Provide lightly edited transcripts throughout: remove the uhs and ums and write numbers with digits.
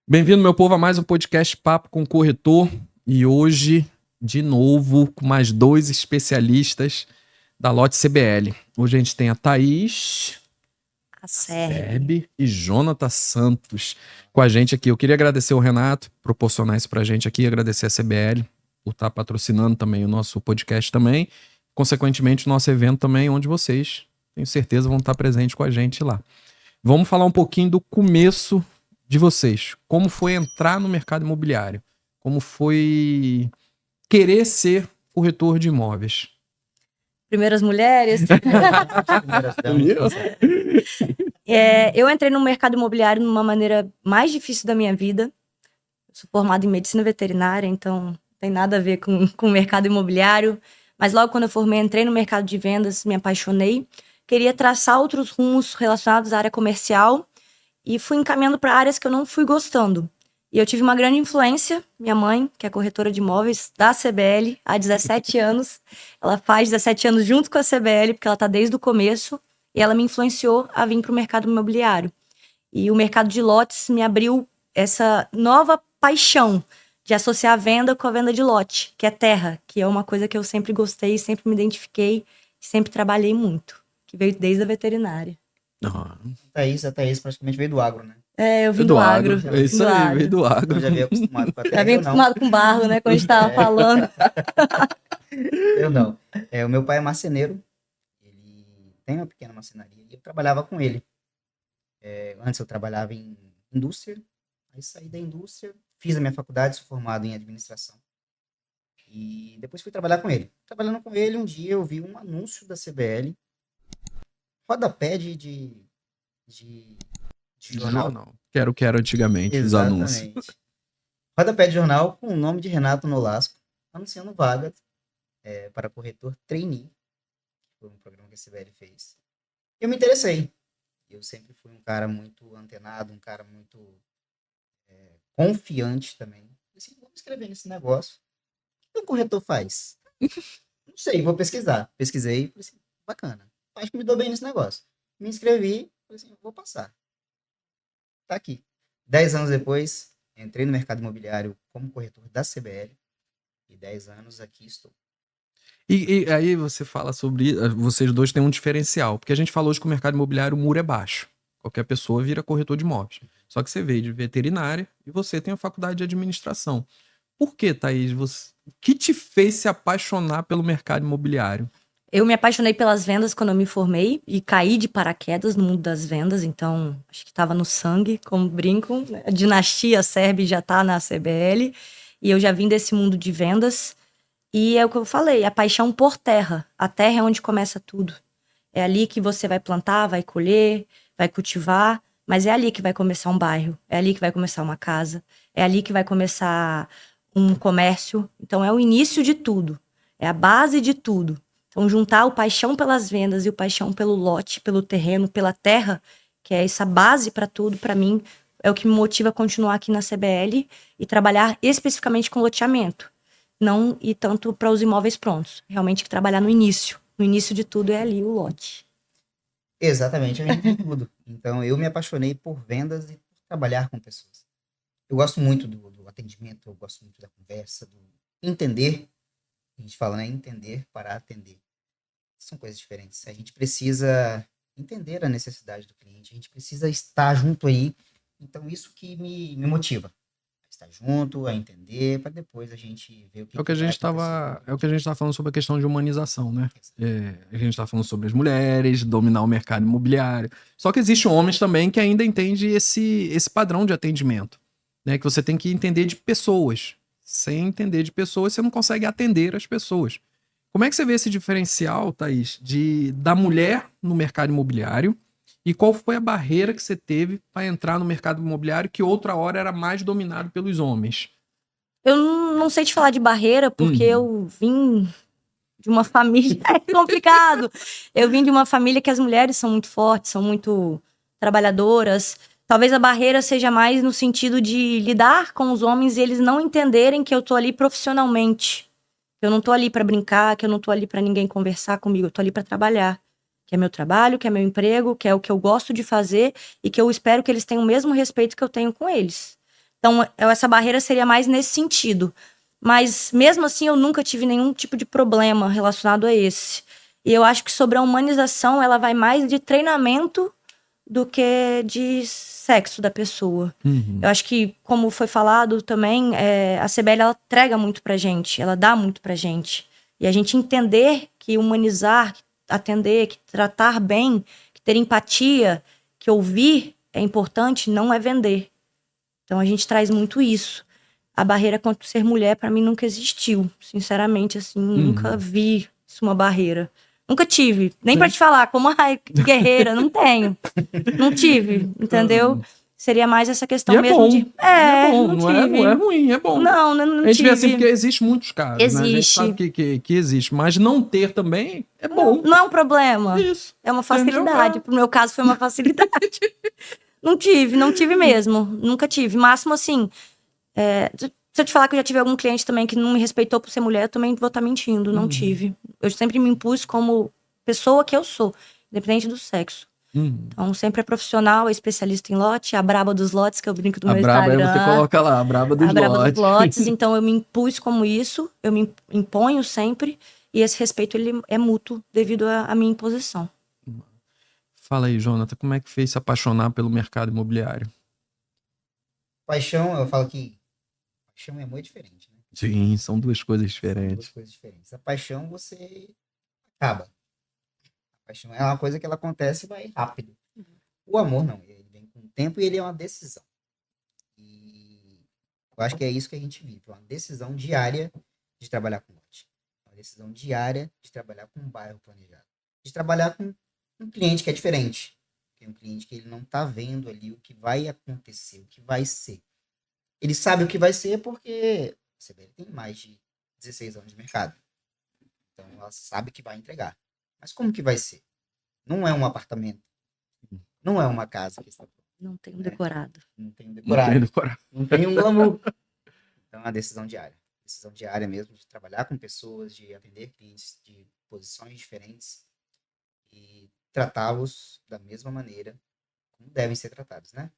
Bem-vindo, meu povo, a mais um podcast Papo com Corretor. E hoje, de novo, com mais dois especialistas da Lote CBL. Hoje a gente tem a Thaís Serbi e Jonathan Santos com a gente aqui. Eu queria agradecer o Renato por proporcionar isso pra gente aqui, agradecer a CBL por estar patrocinando também o nosso podcast também, consequentemente o nosso evento também, onde vocês, tenho certeza, vão estar presentes com a gente lá. Vamos falar um pouquinho do começo de vocês. Como foi entrar no mercado imobiliário? Como foi querer ser corretor de imóveis? Primeiras mulheres. Eu entrei no mercado imobiliário numa maneira mais difícil da minha vida. Eu sou formada em medicina veterinária, então não tem nada a ver com o mercado imobiliário. Mas logo quando eu formei, entrei no mercado de vendas, me apaixonei. Queria traçar outros rumos relacionados à área comercial e fui encaminhando para áreas que eu não fui gostando. E eu tive uma grande influência, minha mãe, que é corretora de imóveis da CBL há 17 anos. Ela faz 17 anos junto com a CBL, porque ela está desde o começo, e ela me influenciou a vir para o mercado imobiliário. E o mercado de lotes me abriu essa nova paixão de associar a venda com a venda de lote, que é terra, que é uma coisa que eu sempre gostei, sempre me identifiquei, sempre trabalhei muito, que veio desde a veterinária. A Thaís praticamente veio do agro, né? Eu vim do agro. É isso aí, veio do agro. Eu já veio acostumado com a terra. Já vim acostumado com barro, né? Quando a gente tava falando. Eu não. O meu pai é marceneiro. Ele tem uma pequena marcenaria e eu trabalhava com ele. Antes eu trabalhava em indústria. Aí saí da indústria, fiz a minha faculdade, sou formado em administração. E depois fui trabalhar com ele. Trabalhando com ele, um dia eu vi um anúncio da CBL. Rodapé de jornal. Não. Quero antigamente, os anúncios. Rodapé de jornal com o nome de Renato Nolasco, anunciando vaga para corretor trainee. Foi um programa que a CBL fez. Eu me interessei. Eu sempre fui um cara muito antenado, um cara muito confiante também. Assim, vou escrever nesse negócio. O que um corretor faz? Não sei, vou pesquisar. Pesquisei, falei assim, bacana. Acho que me dou bem nesse negócio. Me inscrevi, falei assim, vou passar. Tá aqui. 10 anos depois, entrei no mercado imobiliário como corretor da CBL. E 10 anos aqui estou. E aí você fala sobre... Vocês dois têm um diferencial. Porque a gente falou hoje que o mercado imobiliário, o muro é baixo. Qualquer pessoa vira corretor de imóveis. Só que você veio de veterinária e você tem a faculdade de administração. Por que, Thaís? O que te fez se apaixonar pelo mercado imobiliário? Eu me apaixonei pelas vendas quando eu me formei e caí de paraquedas no mundo das vendas, então acho que estava no sangue, como brincam. A dinastia Serbi já está na CBL e eu já vim desse mundo de vendas. E é o que eu falei, a paixão por terra. A terra é onde começa tudo. É ali que você vai plantar, vai colher, vai cultivar, mas é ali que vai começar um bairro, é ali que vai começar uma casa, é ali que vai começar um comércio. Então é o início de tudo, é a base de tudo. Então, juntar o paixão pelas vendas e o paixão pelo lote, pelo terreno, pela terra, que é essa base para tudo, para mim, é o que me motiva a continuar aqui na CBL e trabalhar especificamente com loteamento. Não ir tanto para os imóveis prontos. Realmente trabalhar no início. No início de tudo é ali o lote. Exatamente, é o início de tudo. Então, eu me apaixonei por vendas e por trabalhar com pessoas. Eu gosto muito do atendimento, eu gosto muito da conversa, do entender. A gente fala, né? Entender para atender. São coisas diferentes. A gente precisa entender a necessidade do cliente, a gente precisa estar junto aí. Então, isso que me motiva. A estar junto, a entender, para depois a gente ver o que É o que a gente estava falando sobre a questão de humanização, né? A gente está falando sobre as mulheres, dominar o mercado imobiliário. Só que existem homens também que ainda entendem esse padrão de atendimento, né? Que você tem que entender de pessoas. Sem entender de pessoas, você não consegue atender as pessoas. Como é que você vê esse diferencial, Thaís, da mulher no mercado imobiliário? E qual foi a barreira que você teve para entrar no mercado imobiliário que outra hora era mais dominado pelos homens? Eu não sei te falar de barreira, porque eu vim de uma família... É complicado! Eu vim de uma família que as mulheres são muito fortes, são muito trabalhadoras. Talvez a barreira seja mais no sentido de lidar com os homens e eles não entenderem que eu tô ali profissionalmente. Eu não tô ali pra brincar, que eu não tô ali pra ninguém conversar comigo, eu tô ali pra trabalhar. Que é meu trabalho, que é meu emprego, que é o que eu gosto de fazer e que eu espero que eles tenham o mesmo respeito que eu tenho com eles. Então, essa barreira seria mais nesse sentido. Mas, mesmo assim, eu nunca tive nenhum tipo de problema relacionado a esse. E eu acho que sobre a humanização, ela vai mais de treinamento do que de sexo da pessoa. Eu acho que, como foi falado também, a CBL, ela entrega muito pra gente, ela dá muito pra gente. E a gente entender que humanizar, que atender, que tratar bem, que ter empatia, que ouvir é importante, não é vender. Então a gente traz muito isso. A barreira quanto ser mulher, pra mim, nunca existiu. Sinceramente, assim, nunca vi isso uma barreira. Nunca tive. Nem pra te falar, como, ai, guerreira, não tenho. Não tive, entendeu? Seria mais essa questão E é mesmo bom. de. É bom, não não tive. é ruim, é bom. Não A gente vê assim, tive. porque existe muitos casos, né? A gente Existe. sabe que existe, mas não ter também é bom. Não é um problema. Isso. É uma Entendeu? facilidade. Pro meu caso, foi uma facilidade. Não tive mesmo. Nunca tive. Máximo, assim. Se eu te falar que eu já tive algum cliente também que não me respeitou por ser mulher, eu também vou estar mentindo. Não tive. Eu sempre me impus como pessoa que eu sou, independente do sexo. Então, sempre é profissional, é especialista em lote, a braba dos lotes, que eu brinco do A meu braba aí Instagram. você coloca lá, a braba dos A braba lotes. dos lotes. Então, eu me impus como isso, eu me imponho sempre, e esse respeito ele é mútuo devido à minha imposição. Fala aí, Jonathan, como é que fez se apaixonar pelo mercado imobiliário? Paixão, eu falo que paixão e amor é diferente, né? Sim, são duas coisas São diferentes. duas coisas diferentes. A paixão, você acaba. A paixão é uma coisa que ela acontece e vai rápido. O amor, não. Ele vem com o tempo e ele é uma decisão. E eu acho que é isso que a gente vive. Uma decisão diária de trabalhar com lote. Uma decisão diária de trabalhar com um bairro planejado. De trabalhar com um cliente que é diferente. Tem um cliente que ele não está vendo ali o que vai acontecer, o que vai ser. Ele sabe o que vai ser porque a CBL tem mais de 16 anos de mercado. Então ela sabe que vai entregar. Mas como que vai ser? Não é um apartamento. Não é uma casa que está pronta. Não tenho decorado. Não tem um Não decorado. tem decorado. Não tem um glamour. Então é uma decisão diária. Decisão diária mesmo de trabalhar com pessoas, de atender clientes de posições diferentes e tratá-los da mesma maneira como devem ser tratados, né?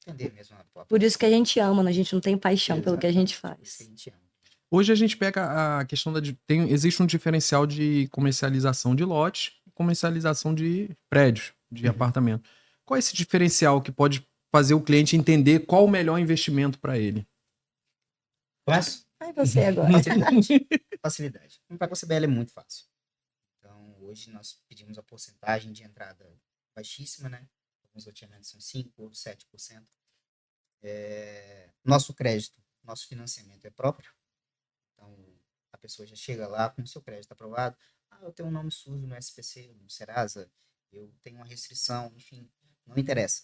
Entender mesmo a Por isso que a gente ama, né? A gente não tem paixão pelo que a gente Exatamente, por isso que a faz. gente ama. Hoje a gente pega a questão existe um diferencial de comercialização de lotes e comercialização de prédios, de apartamento. Qual é esse diferencial que pode fazer o cliente entender qual o melhor investimento para ele? Começo? Ai, você agora. Facilidade. Facilidade. Comprar com a CBL é muito fácil. Então, hoje nós pedimos a porcentagem de entrada baixíssima, né? Alguns loteamentos são 5% ou 7%. Nosso crédito, nosso financiamento é próprio. Então, a pessoa já chega lá com o seu crédito aprovado. Eu tenho um nome sujo no SPC, no Serasa, eu tenho uma restrição, enfim, não interessa.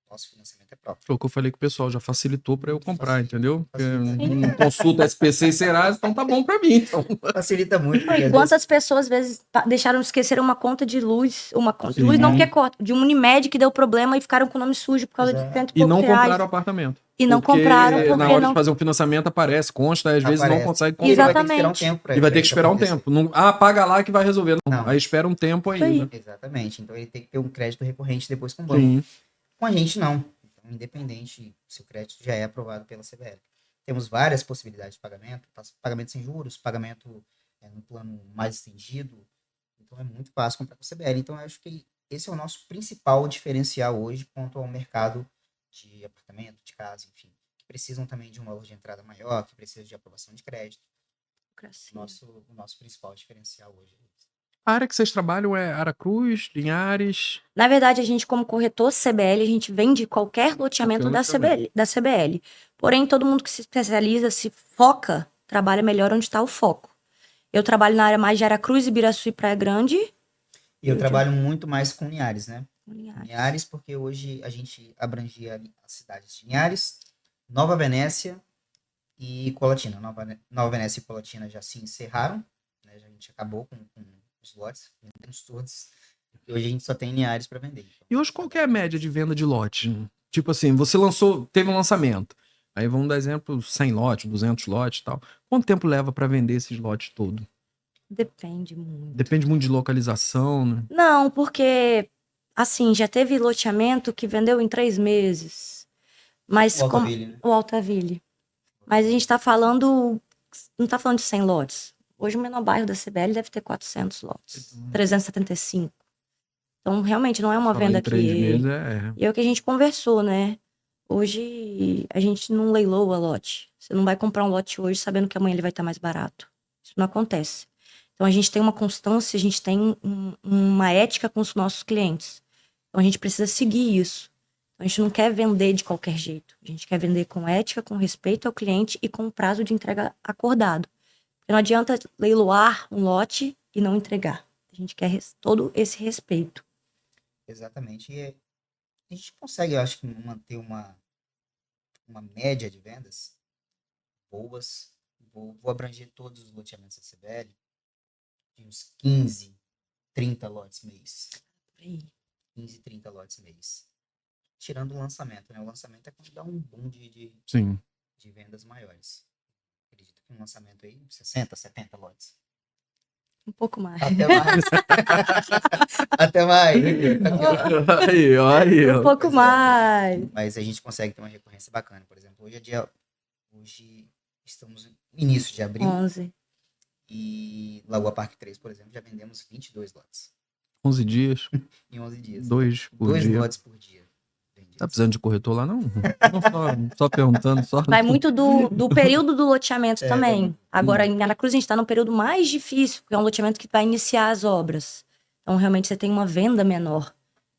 Nosso financiamento é próprio. Foi o que eu falei com o pessoal, já facilitou para eu comprar, Facilita, entendeu? Porque facilita. não consulta SPC e Serasa, então tá bom para mim. Então. Facilita muito. Porque, E às quantas pessoas, às vezes, deixaram de esquecer uma conta de luz, uma conta de luz não que é cota, de um Unimed que deu problema e ficaram com o nome sujo por causa de Exato. 100 e E poucos não reais. compraram apartamento. E não Porque compraram porque na hora não... de fazer um financiamento aparece, consta, às vezes não Aparece. consegue E ele comprar. vai ter que esperar um Exatamente. tempo pra E vai ter que isso esperar um acontecer. tempo. Não, paga lá que vai resolver. Não. Não. Aí espera um tempo Isso aí. ainda. Exatamente. Então ele tem que ter um crédito recorrente depois com o banco. Sim. Com a gente, não. Então, independente se o crédito já é aprovado pela CBL. Temos várias possibilidades de pagamento. Pagamento sem juros, pagamento no plano mais estendido. Então é muito fácil comprar com a CBL. Então eu acho que esse é o nosso principal diferencial hoje quanto ao mercado de apartamento, de casa, enfim. Que precisam também de um valor de entrada maior, que precisam de aprovação de crédito. O nosso principal diferencial hoje é isso. A área que vocês trabalham é Aracruz, Linhares. Na verdade, a gente, como corretor CBL, a gente vende qualquer loteamento da CBL. Porém, todo mundo que se especializa, se foca, trabalha melhor onde está o foco. Eu trabalho na área mais de Aracruz, Ibiraçu e Praia Grande. E eu trabalho muito mais com Linhares, né? Linhares. Linhares, porque hoje a gente abrangia as cidades de Linhares, Nova Venécia e Colatina. Nova Venécia e Colatina já se encerraram, né? A gente acabou com os lotes, vendemos todos. E hoje a gente só tem Linhares para vender. Então, E hoje qual que é a média de venda de lote? Tipo assim, você teve um lançamento. Aí vamos dar exemplo, 100 lotes, 200 lotes e tal. Quanto tempo leva para vender esses lotes todos? Depende muito. Depende muito de localização, né? Não, porque, assim, já teve loteamento que vendeu em 3 meses. Mas O como Alphaville, né? o Alphaville. Mas a gente tá falando, não tá falando de 100 lotes. Hoje o menor bairro da CBL deve ter 400 lotes, 375. Então, realmente, não é uma Fala venda em 3 que... meses E é o que a gente conversou, né? Hoje, a gente não leiloa lote. Você não vai comprar um lote hoje sabendo que amanhã ele vai estar mais barato. Isso não acontece. Então, a gente tem uma constância, a gente tem uma ética com os nossos clientes. Então, a gente precisa seguir isso. A gente não quer vender de qualquer jeito. A gente quer vender com ética, com respeito ao cliente e com prazo de entrega acordado. Porque não adianta leiloar um lote e não entregar. A gente quer todo esse respeito. Exatamente. E a gente consegue, eu acho que, manter uma média de vendas boas. Vou abranger todos os loteamentos da CBL, de uns 15, 30 lotes mês. 15, 30 lotes mês. Tirando o lançamento, né? O lançamento é quando dá um boom Sim. de vendas maiores. Acredito que um lançamento aí, 60, 70 lotes. Um pouco mais. Até mais. Até mais. Aí, Um pouco mais. Mas a gente consegue ter uma recorrência bacana. Por exemplo, hoje estamos no início de abril 11. e Lagoa Parque 3, por exemplo, já vendemos 22 lotes 11 dias, em 11 dias. 2 por 2 dia. lotes por dia. vendidos. Tá precisando de corretor lá, não? Não, só perguntando, só. Vai muito do período do loteamento É, também. Agora, em Aracruz, a gente está num período mais difícil, porque é um loteamento que vai iniciar as obras. Então, realmente, você tem uma venda menor.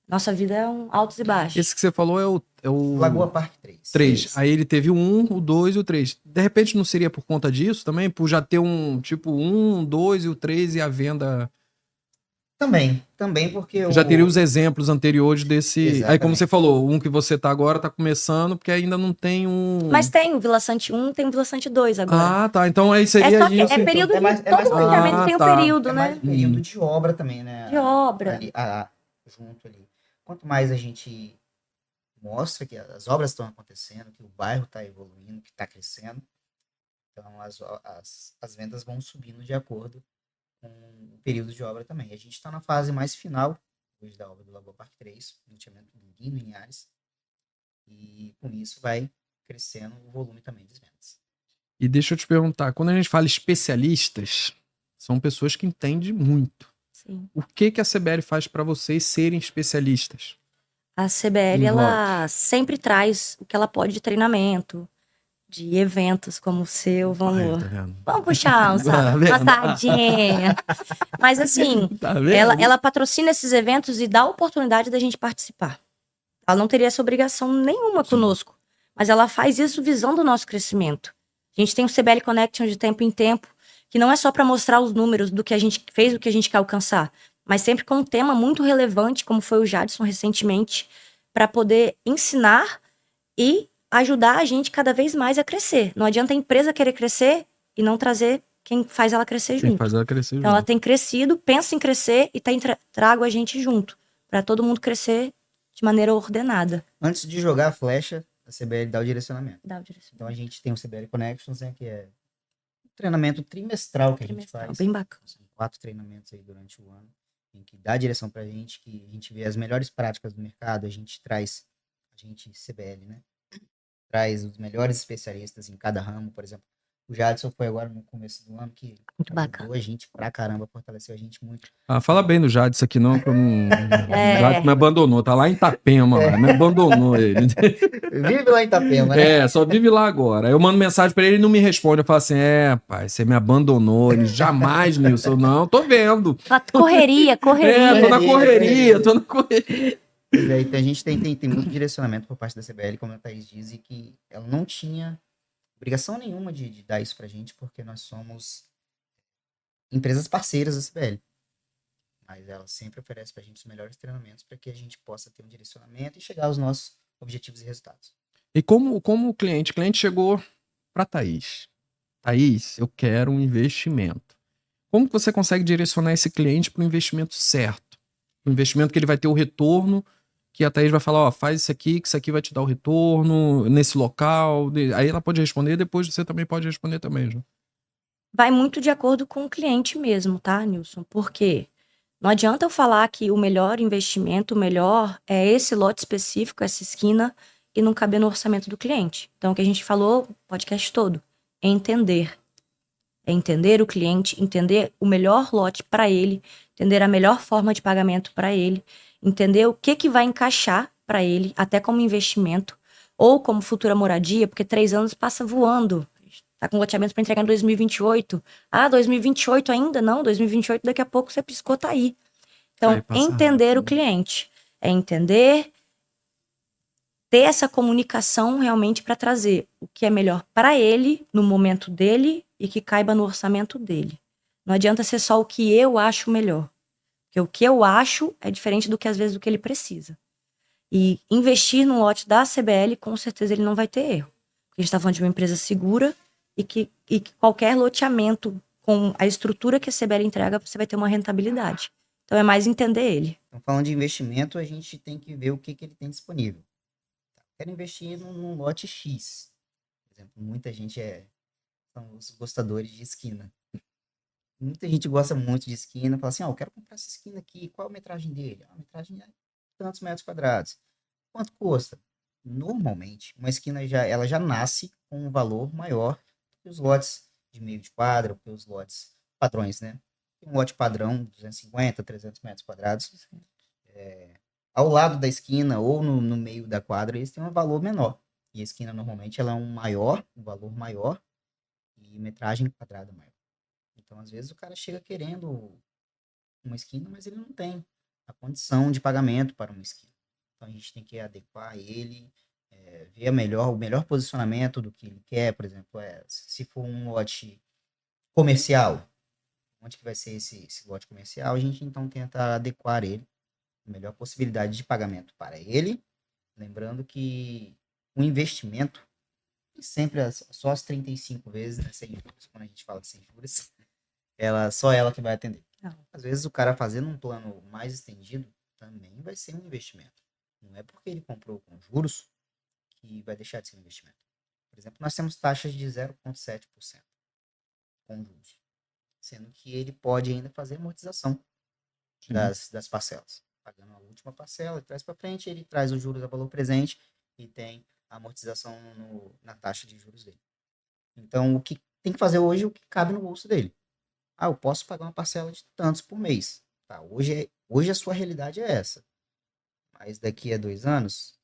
Nossa vida é um altos e baixos. Esse que você falou é o Lagoa Parque 3. 3. Aí ele teve o 1, o 2 e o 3. De repente não seria por conta disso também? Por já ter um, tipo, 1, 2 e o 3 e a venda... Também porque Já teria os exemplos anteriores desse... Exatamente. Aí como você falou, um que você tá agora tá começando, porque ainda não tem um... Mas tem o Vila Sante 1, tem o Vila Sante 2 agora. Ah, tá. Então aí É seria só que isso. é período É mais- de... é mais Todo período. loteamento tem um tá. período, é né? mais período de obra também, né? De obra. Ali, junto ali. Quanto mais a gente mostra que as obras estão acontecendo, que o bairro está evoluindo, que está crescendo, então as vendas vão subindo de acordo com o período de obra também. A gente está na fase mais final hoje da obra do Lagoa Parque 3, loteamento do Lino em Ares, e com isso vai crescendo o volume também das vendas. E deixa eu te perguntar, quando a gente fala especialistas, são pessoas que entendem muito. Sim. O que a CBL faz para vocês serem especialistas? A CBL, Em ela sempre traz o que ela pode de treinamento, de eventos como o seu, vamos... Tá vendo? Vamos puxar Tá vendo? uma sardinha. Mas assim, Tá vendo? ela patrocina esses eventos e dá a oportunidade da gente participar. Ela não teria essa obrigação nenhuma conosco. Mas ela faz isso visando o nosso crescimento. A gente tem o CBL Connection de tempo em tempo, que não é só para mostrar os números do que a gente fez, do que a gente quer alcançar, mas sempre com um tema muito relevante, como foi o Jadson recentemente, para poder ensinar e ajudar a gente cada vez mais a crescer. Não adianta a empresa querer crescer e não trazer quem faz ela crescer Quem junto. faz ela crescer Então ela junto. tem crescido, pensa em crescer e trago a gente junto, para todo mundo crescer de maneira ordenada. Antes de jogar a flecha, a CBL dá o direcionamento. Dá o direcionamento. Então a gente tem o CBL Connections, né, que é um treinamento trimestral que a gente faz. Bem bacana. São 4 treinamentos aí durante o ano, em que dá direção pra gente, que a gente vê as melhores práticas do mercado, a gente, CBL, né, traz os melhores especialistas em cada ramo, por exemplo. O Jadson foi agora no começo do ano que Muito bacana. ajudou a gente pra caramba, fortaleceu a gente muito. Ah, fala bem do Jadson aqui não, que eu não... É. O Jadson me abandonou, tá lá em Itapema, lá, me abandonou ele. Vive lá em Itapema, né? É, só vive lá agora. Eu mando mensagem pra ele, ele não me responde. Eu falo assim, pai, você me abandonou. Ele, jamais, Nilson. Não, tô vendo. Correria. Tô na correria. Pois é, então a gente tem muito direcionamento por parte da CBL, como a Thaís diz, e que ela não tinha obrigação nenhuma de dar isso pra gente, porque nós somos empresas parceiras da CBL. Mas ela sempre oferece pra gente os melhores treinamentos para que a gente possa ter um direcionamento e chegar aos nossos objetivos e resultados. E como o cliente chegou pra Thaís. Thaís, eu quero um investimento. Como que você consegue direcionar esse cliente para o investimento certo? O investimento que ele vai ter o retorno, que a Thaís vai falar, faz isso aqui, que isso aqui vai te dar o retorno nesse local. Aí ela pode responder, depois você também pode responder também, Ju. Vai muito de acordo com o cliente mesmo, tá, Nilson? Porque não adianta eu falar que o melhor investimento, o melhor é esse lote específico, essa esquina, e não caber no orçamento do cliente. Então, o que a gente falou o podcast todo é entender. É entender o cliente, entender o melhor lote para ele, entender a melhor forma de pagamento para ele, entender o que vai encaixar para ele, até como investimento, ou como futura moradia, porque 3 anos passa voando. Tá com loteamento para entregar em 2028. 2028 ainda? Não, 2028 daqui a pouco você piscou, tá aí. Então, entender o cliente. É entender, ter essa comunicação realmente para trazer o que é melhor para ele, no momento dele, e que caiba no orçamento dele. Não adianta ser só o que eu acho melhor. Porque o que eu acho é diferente do que, às vezes, do que ele precisa. E investir no lote da CBL, com certeza ele não vai ter erro. Porque a gente está falando de uma empresa segura e que qualquer loteamento com a estrutura que a CBL entrega, você vai ter uma rentabilidade. Então é mais entender ele. Então, falando de investimento, a gente tem que ver o que ele tem disponível. Quero investir num lote X. Por exemplo, muita gente são os gostadores de esquina. Muita gente gosta muito de esquina, fala assim, eu quero comprar essa esquina aqui, qual a metragem dele? A metragem é tantos metros quadrados. Quanto custa? Normalmente, uma esquina ela já nasce com um valor maior que os lotes de meio de quadra, que os lotes padrões, né? Um lote padrão, 250, 300 metros quadrados. Ao lado da esquina ou no meio da quadra, eles têm um valor menor. E a esquina, normalmente, ela é um valor maior e metragem quadrada maior. Então, às vezes, o cara chega querendo uma esquina, mas ele não tem a condição de pagamento para uma esquina. Então, a gente tem que adequar ele, ver o melhor posicionamento do que ele quer. Por exemplo, se for um lote comercial, onde que vai ser esse lote comercial, a gente, então, tenta adequar ele, a melhor possibilidade de pagamento para ele. Lembrando que o investimento, sempre só as 35 vezes, né, sem juros, quando a gente fala de sem juros, só ela que vai atender. Não. Às vezes o cara fazendo um plano mais estendido também vai ser um investimento. Não é porque ele comprou com juros que vai deixar de ser um investimento. Por exemplo, nós temos taxas de 0,7% com juros, sendo que ele pode ainda fazer amortização das parcelas. Pagando a última parcela, ele traz para frente, ele traz os juros a valor presente e tem a amortização na taxa de juros dele. Então, o que tem que fazer hoje é o que cabe no bolso dele. Eu posso pagar uma parcela de tantos por mês. Tá, hoje a sua realidade é essa. Mas daqui a 2 anos...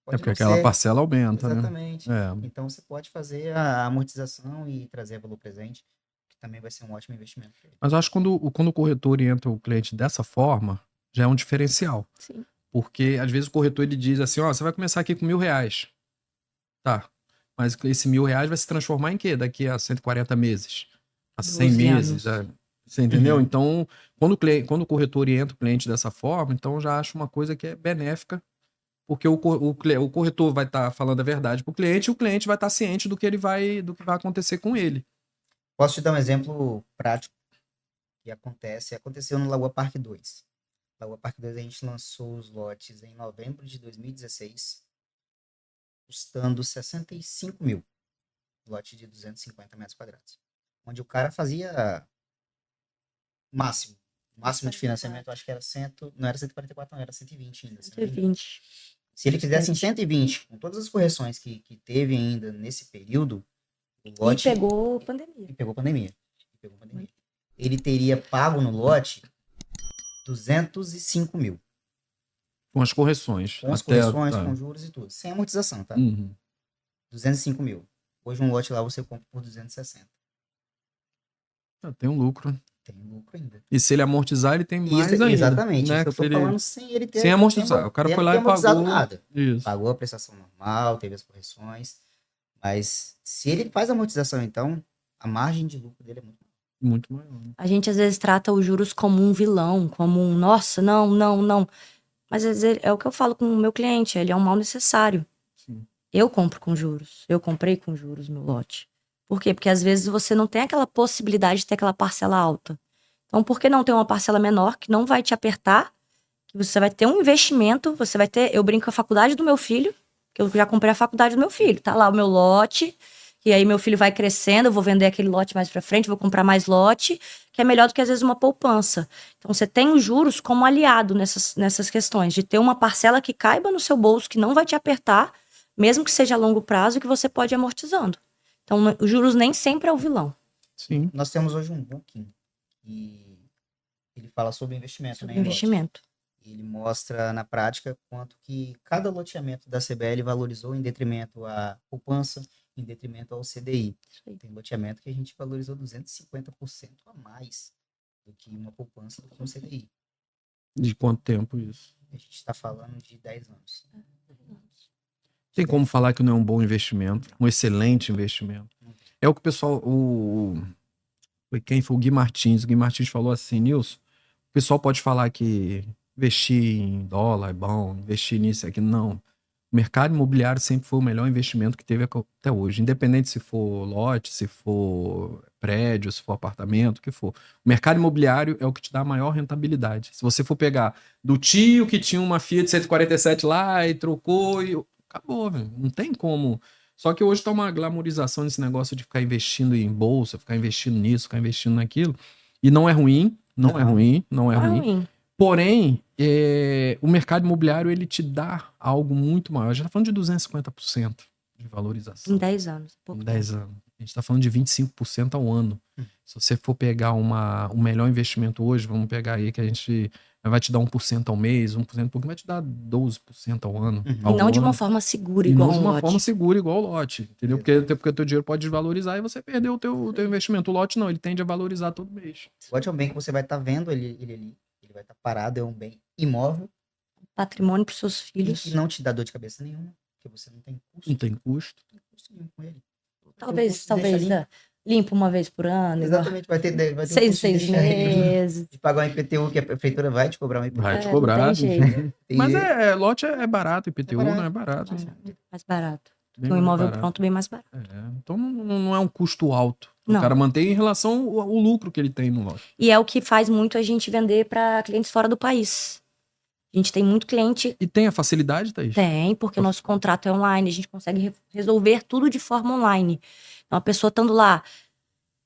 pode porque não aquela ser. parcela aumenta, Exatamente. né? Então, você pode fazer a amortização e trazer valor presente, que também vai ser um ótimo investimento. Mas eu acho que quando o corretor orienta o cliente dessa forma, já é um diferencial. Sim. Porque, às vezes, o corretor ele diz assim, você vai começar aqui com R$1.000. Tá. Mas esse R$1.000 vai se transformar em quê? Daqui a 140 meses? A 100 meses? Você entendeu? Uhum. Então, quando o corretor orienta o cliente dessa forma, então eu já acho uma coisa que é benéfica, porque o corretor vai estar falando a verdade para o cliente e o cliente vai estar ciente do que vai acontecer com ele. Posso te dar um exemplo prático que aconteceu no Lagoa Parque 2. Lagoa Parque 2 a gente lançou os lotes em novembro de 2016, custando 65 mil, lote de 250 metros quadrados. Onde o cara fazia máximo de financiamento, acho que era não era 144, não, era 120 ainda. 120. Se ele fizesse em 120, com todas as correções que teve ainda nesse período, o lote... E pegou pandemia. Ele teria pago no lote 205 mil. Com as correções. Com as correções, com juros e tudo. Sem amortização, tá? 205 mil. Hoje um lote lá você compra por 260. Tem um lucro. Tem lucro ainda. E se ele amortizar, ele tem mais ainda. Exatamente. Né? Isso eu tô falando sem ele ter... Sem amortizar. O cara foi lá e pagou. Nada. Isso. Pagou a prestação normal, teve as correções. Mas se ele faz a amortização, então, a margem de lucro dele é muito maior. A gente às vezes trata os juros como um vilão, como um, nossa, não. Mas às vezes é o que eu falo com o meu cliente, ele é um mal necessário. Sim. Eu compro com juros, eu comprei com juros meu lote. Por quê? Porque às vezes você não tem aquela possibilidade de ter aquela parcela alta. Então, por que não ter uma parcela menor que não vai te apertar, que você vai ter um investimento, você vai ter... Eu brinco com a faculdade do meu filho, que eu já comprei a faculdade do meu filho. Tá lá o meu lote, Que aí meu filho vai crescendo, eu vou vender aquele lote mais pra frente, vou comprar mais lote, que é melhor do que às vezes uma poupança. Então você tem os juros como aliado nessas questões, de ter uma parcela que caiba no seu bolso, que não vai te apertar, mesmo que seja a longo prazo, que você pode ir amortizando. Então os juros nem sempre é o vilão. Sim. Nós temos hoje um booking e ele fala sobre investimento, Sobre né? Em lote. investimento. Ele mostra na prática quanto que cada loteamento da CBL valorizou em detrimento à poupança, em detrimento ao CDI. Isso aí. Tem loteamento que a gente valorizou 250% a mais do que uma poupança, do que um CDI. De quanto tempo isso? A gente está falando de 10 anos. Tem como falar que não é um bom investimento, um excelente investimento. É o que o pessoal, foi quem foi o Gui Martins. O Gui Martins falou assim, Nilson, o pessoal pode falar que investir em dólar é bom, investir nisso e aqui. Não. O mercado imobiliário sempre foi o melhor investimento que teve até hoje. Independente se for lote, se for prédio, se for apartamento, o que for. O mercado imobiliário é o que te dá a maior rentabilidade. Se você for pegar do tio que tinha uma Fiat 147 lá e trocou e acabou, velho. Não tem como. Só que hoje tá uma glamorização nesse negócio de ficar investindo em bolsa, ficar investindo nisso, ficar investindo naquilo. E não é ruim, não é ruim, não é ruim. Porém, o mercado imobiliário ele te dá algo muito maior. A gente está falando de 250% de valorização. Em 10 anos. Em 10 anos. A gente está falando de 25% ao ano. Se você for pegar o melhor investimento hoje, vamos pegar aí que a gente vai te dar 1% ao mês, 1% porque vai te dar 12% ao ano. E não de uma forma segura, igual um lote. E não de uma forma segura, igual o lote. Entendeu? Porque o teu dinheiro pode desvalorizar e você perdeu o teu investimento. O lote não, ele tende a valorizar todo mês. O lote é um bem que você vai estar vendo ele ali. Ele vai estar parado, é um bem imóvel. Patrimônio para os seus filhos. E não te dá dor de cabeça nenhuma, porque você não tem custo. Não tem custo. Não tem custo nenhum com ele. Talvez, limpa uma vez por ano. Exatamente, vai ter um 6 meses. de pagar um IPTU, que a prefeitura vai te cobrar um IPTU. Vai te cobrar. Não tem jeito. Mas lote é barato, IPTU não é barato. Mais barato. Bem Um mais imóvel barato. pronto, bem mais barato. Então não é um custo alto. O Não. cara mantém em relação ao lucro que ele tem no lote. E é o que faz muito a gente vender para clientes fora do país. A gente tem muito cliente. E tem a facilidade, Thaís? Tem, porque o nosso contrato é online, a gente consegue resolver tudo de forma online. Então, a pessoa estando lá,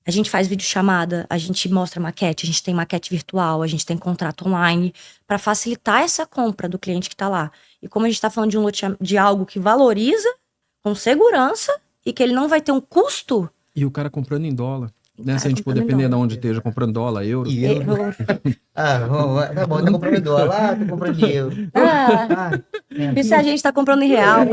a gente faz videochamada, a gente mostra maquete, a gente tem maquete virtual, a gente tem contrato online, para facilitar essa compra do cliente que está lá. E como a gente está falando de algo que valoriza, com segurança, e que ele não vai ter um custo. E o cara comprando em dólar. Né? Se a gente for depender de onde esteja, comprando dólar, euro. E euro. Tá bom, tá comprando em dólar, tô comprando em euro. E se a gente tá comprando em real?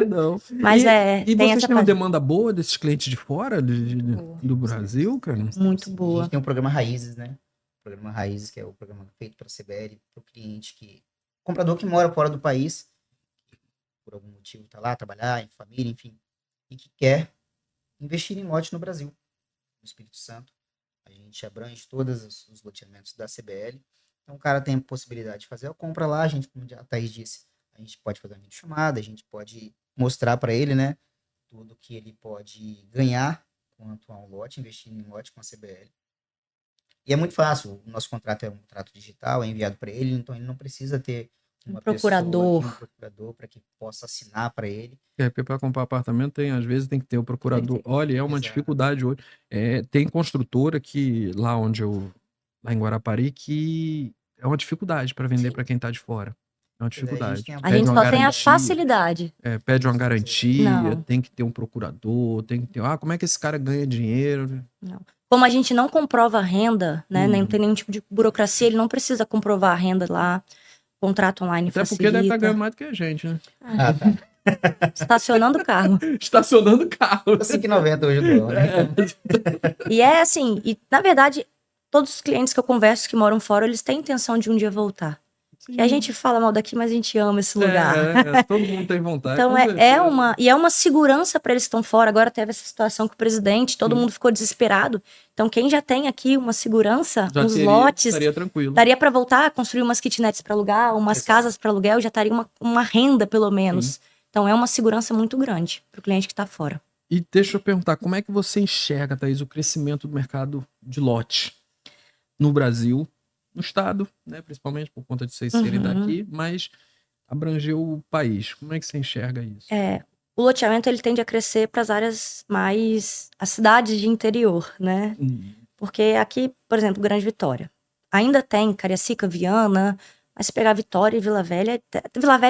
Não. Mas E tem vocês essa têm uma parte demanda boa desses clientes de fora, do Brasil, cara? muito A boa. gente tem um programa Raízes, né? O programa Raízes, que é o programa feito para a CBL, para o cliente comprador que mora fora do país, por algum motivo tá lá, trabalhar, em família, enfim, e que quer investir em lote no Brasil, no Espírito Santo. A gente abrange todos os loteamentos da CBL. Então o cara tem a possibilidade de fazer a compra lá, a gente, como a Thaís disse, a gente pode fazer uma videochamada, a gente pode mostrar para ele, né, tudo que ele pode ganhar quanto a um lote, investindo em lote com a CBL. E é muito fácil, o nosso contrato é um contrato digital, é enviado para ele, então ele não precisa ter uma procurador. pessoa, um procurador para que possa assinar para ele. Porque para comprar apartamento, às vezes tem que ter o procurador. Olha, é uma dificuldade hoje. Tem construtora que, lá em Guarapari, que é uma dificuldade para vender para quem está de fora. É uma dificuldade. A gente só tem a facilidade. Pede uma garantia, Não. tem que ter um procurador, tem que ter. Como é que esse cara ganha dinheiro? Não. Como a gente não comprova a renda, né? Nem tem nenhum tipo de burocracia, ele não precisa comprovar a renda lá. Contrato online Até facilita. porque deve estar ganhando mais do que a gente, né? Tá. Estacionando o carro. Estacionando o carro. Tá 5,90 hoje o dólar, né? E é assim, e na verdade, todos os clientes que eu converso que moram fora, eles têm intenção de um dia voltar. E a gente fala mal daqui, mas a gente ama esse lugar. Todo mundo tem vontade. Então é uma segurança para eles que estão fora. Agora teve essa situação com o presidente, todo mundo ficou desesperado. Então quem já tem aqui uma segurança, uns lotes, estaria tranquilo. daria para voltar a construir umas kitnets para alugar, umas casas para aluguel, já estaria uma renda pelo menos. Sim. Então é uma segurança muito grande para o cliente que está fora. E deixa eu perguntar, como é que você enxerga, Thaís, o crescimento do mercado de lote no Brasil? No estado, né, principalmente por conta de vocês serem daqui, mas abrangeu o país. Como é que você enxerga isso? o loteamento ele tende a crescer para as áreas mais... as cidades de interior, né? Porque aqui, por exemplo, Grande Vitória, ainda tem Cariacica, Viana, mas se pegar Vitória e Vila Velha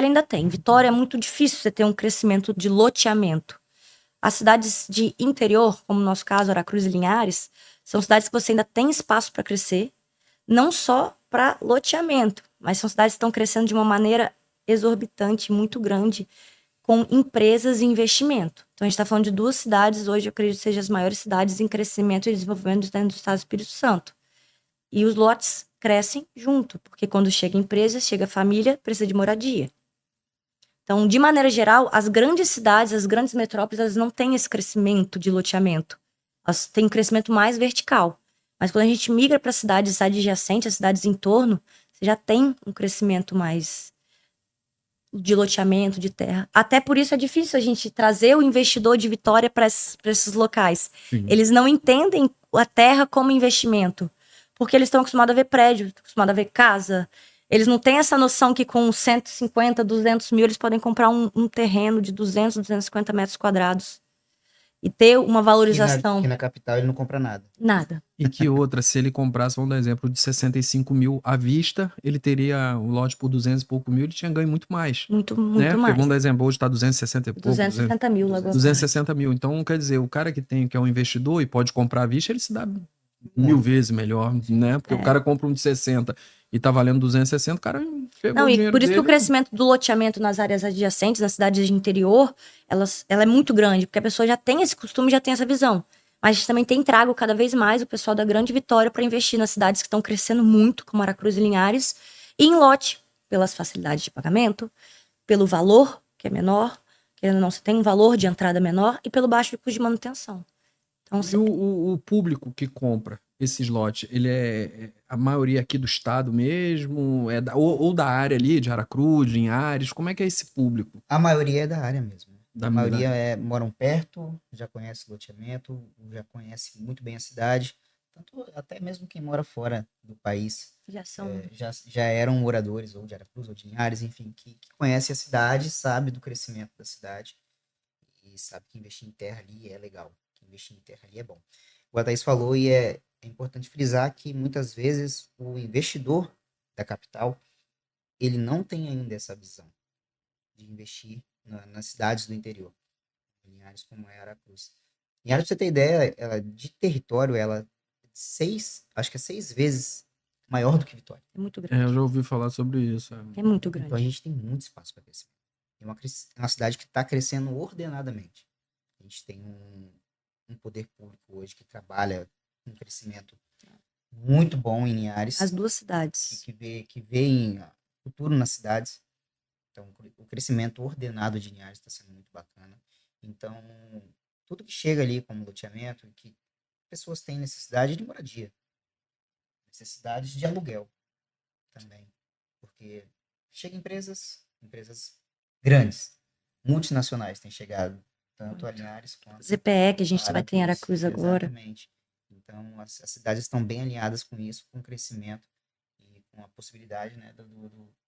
ainda tem. Vitória é muito difícil você ter um crescimento de loteamento. As cidades de interior, como no nosso caso, Aracruz e Linhares, são cidades que você ainda tem espaço para crescer, não só para loteamento, mas são cidades que estão crescendo de uma maneira exorbitante, muito grande, com empresas e investimento. Então, a gente está falando de 2 cidades, hoje eu acredito que sejam as maiores cidades em crescimento e desenvolvimento dentro do estado do Espírito Santo. E os lotes crescem junto, porque quando chega empresa, chega família, precisa de moradia. Então, de maneira geral, as grandes cidades, as grandes metrópoles, elas não têm esse crescimento de loteamento. Elas têm um crescimento mais vertical. Mas quando a gente migra para cidades adjacentes, as cidades em torno, você já tem um crescimento mais de loteamento, de terra. Até por isso é difícil a gente trazer o investidor de Vitória para esses locais. Sim. Eles não entendem a terra como investimento, porque eles estão acostumados a ver prédio, acostumados a ver casa. Eles não têm essa noção que com 150, 200 mil, eles podem comprar um terreno de 200, 250 metros quadrados e ter uma valorização. Que na capital ele não compra nada. Nada. E que outra, se ele comprasse, vamos dar exemplo, de 65 mil à vista, ele teria o lote por 200 e pouco mil, ele tinha ganho muito mais. Muito Né? mais. Porque, vamos dar exemplo, hoje está 260 e pouco. 260 mil Lagoa. 260 mil. Então, quer dizer, o cara que é um investidor e pode comprar à vista, ele se dá 1000 vezes melhor, né? Porque o cara compra um de 60 e tá valendo 260, o cara pegou Não, o e dinheiro por isso que o dele. crescimento do loteamento nas áreas adjacentes, nas cidades de interior, ela é muito grande, porque a pessoa já tem esse costume, já tem essa visão. Mas a gente também tem trago cada vez mais o pessoal da Grande Vitória para investir nas cidades que estão crescendo muito, como Aracruz e Linhares, e em lote, pelas facilidades de pagamento, pelo valor, que é menor, querendo ou não, você tem um valor de entrada menor, e pelo baixo custo de manutenção. Então, E o público que compra esses lotes, ele é a maioria aqui do estado mesmo? Ou da área ali, de Aracruz, de Linhares? Como é que é esse público? A maioria é da área mesmo. Da A maioria moram perto, já conhece o loteamento, já conhece muito bem a cidade. Tanto até mesmo quem mora fora do país já eram moradores ou de Aracruz ou de Linhares, enfim, que conhece a cidade, sabe do crescimento da cidade e sabe que investir em terra ali é legal, que investir em terra ali é bom. O Thaís falou e é importante frisar que muitas vezes o investidor da capital, ele não tem ainda essa visão de investir nas cidades do interior, Linhares como é Aracruz. Linhares, pra você ter ideia, ela de território, ela acho que é 6 vezes maior do que Vitória. É muito grande. Eu já ouvi falar sobre isso. É muito grande. Então a gente tem muito espaço para crescer. É uma cidade que está crescendo ordenadamente. A gente tem um poder público hoje que trabalha um crescimento muito bom em Linhares. As 2 cidades. Que vê em futuro nas cidades. Então, o crescimento ordenado de Linhares está sendo muito bacana. Então, tudo que chega ali como loteamento, que pessoas têm necessidade de moradia. Necessidades de aluguel também. Porque chega empresas grandes, multinacionais têm chegado, tanto a Linhares quanto ZPE, que a gente vai ter em Aracruz agora. Exatamente. Então, as cidades estão bem alinhadas com isso, com o crescimento e com a possibilidade, né,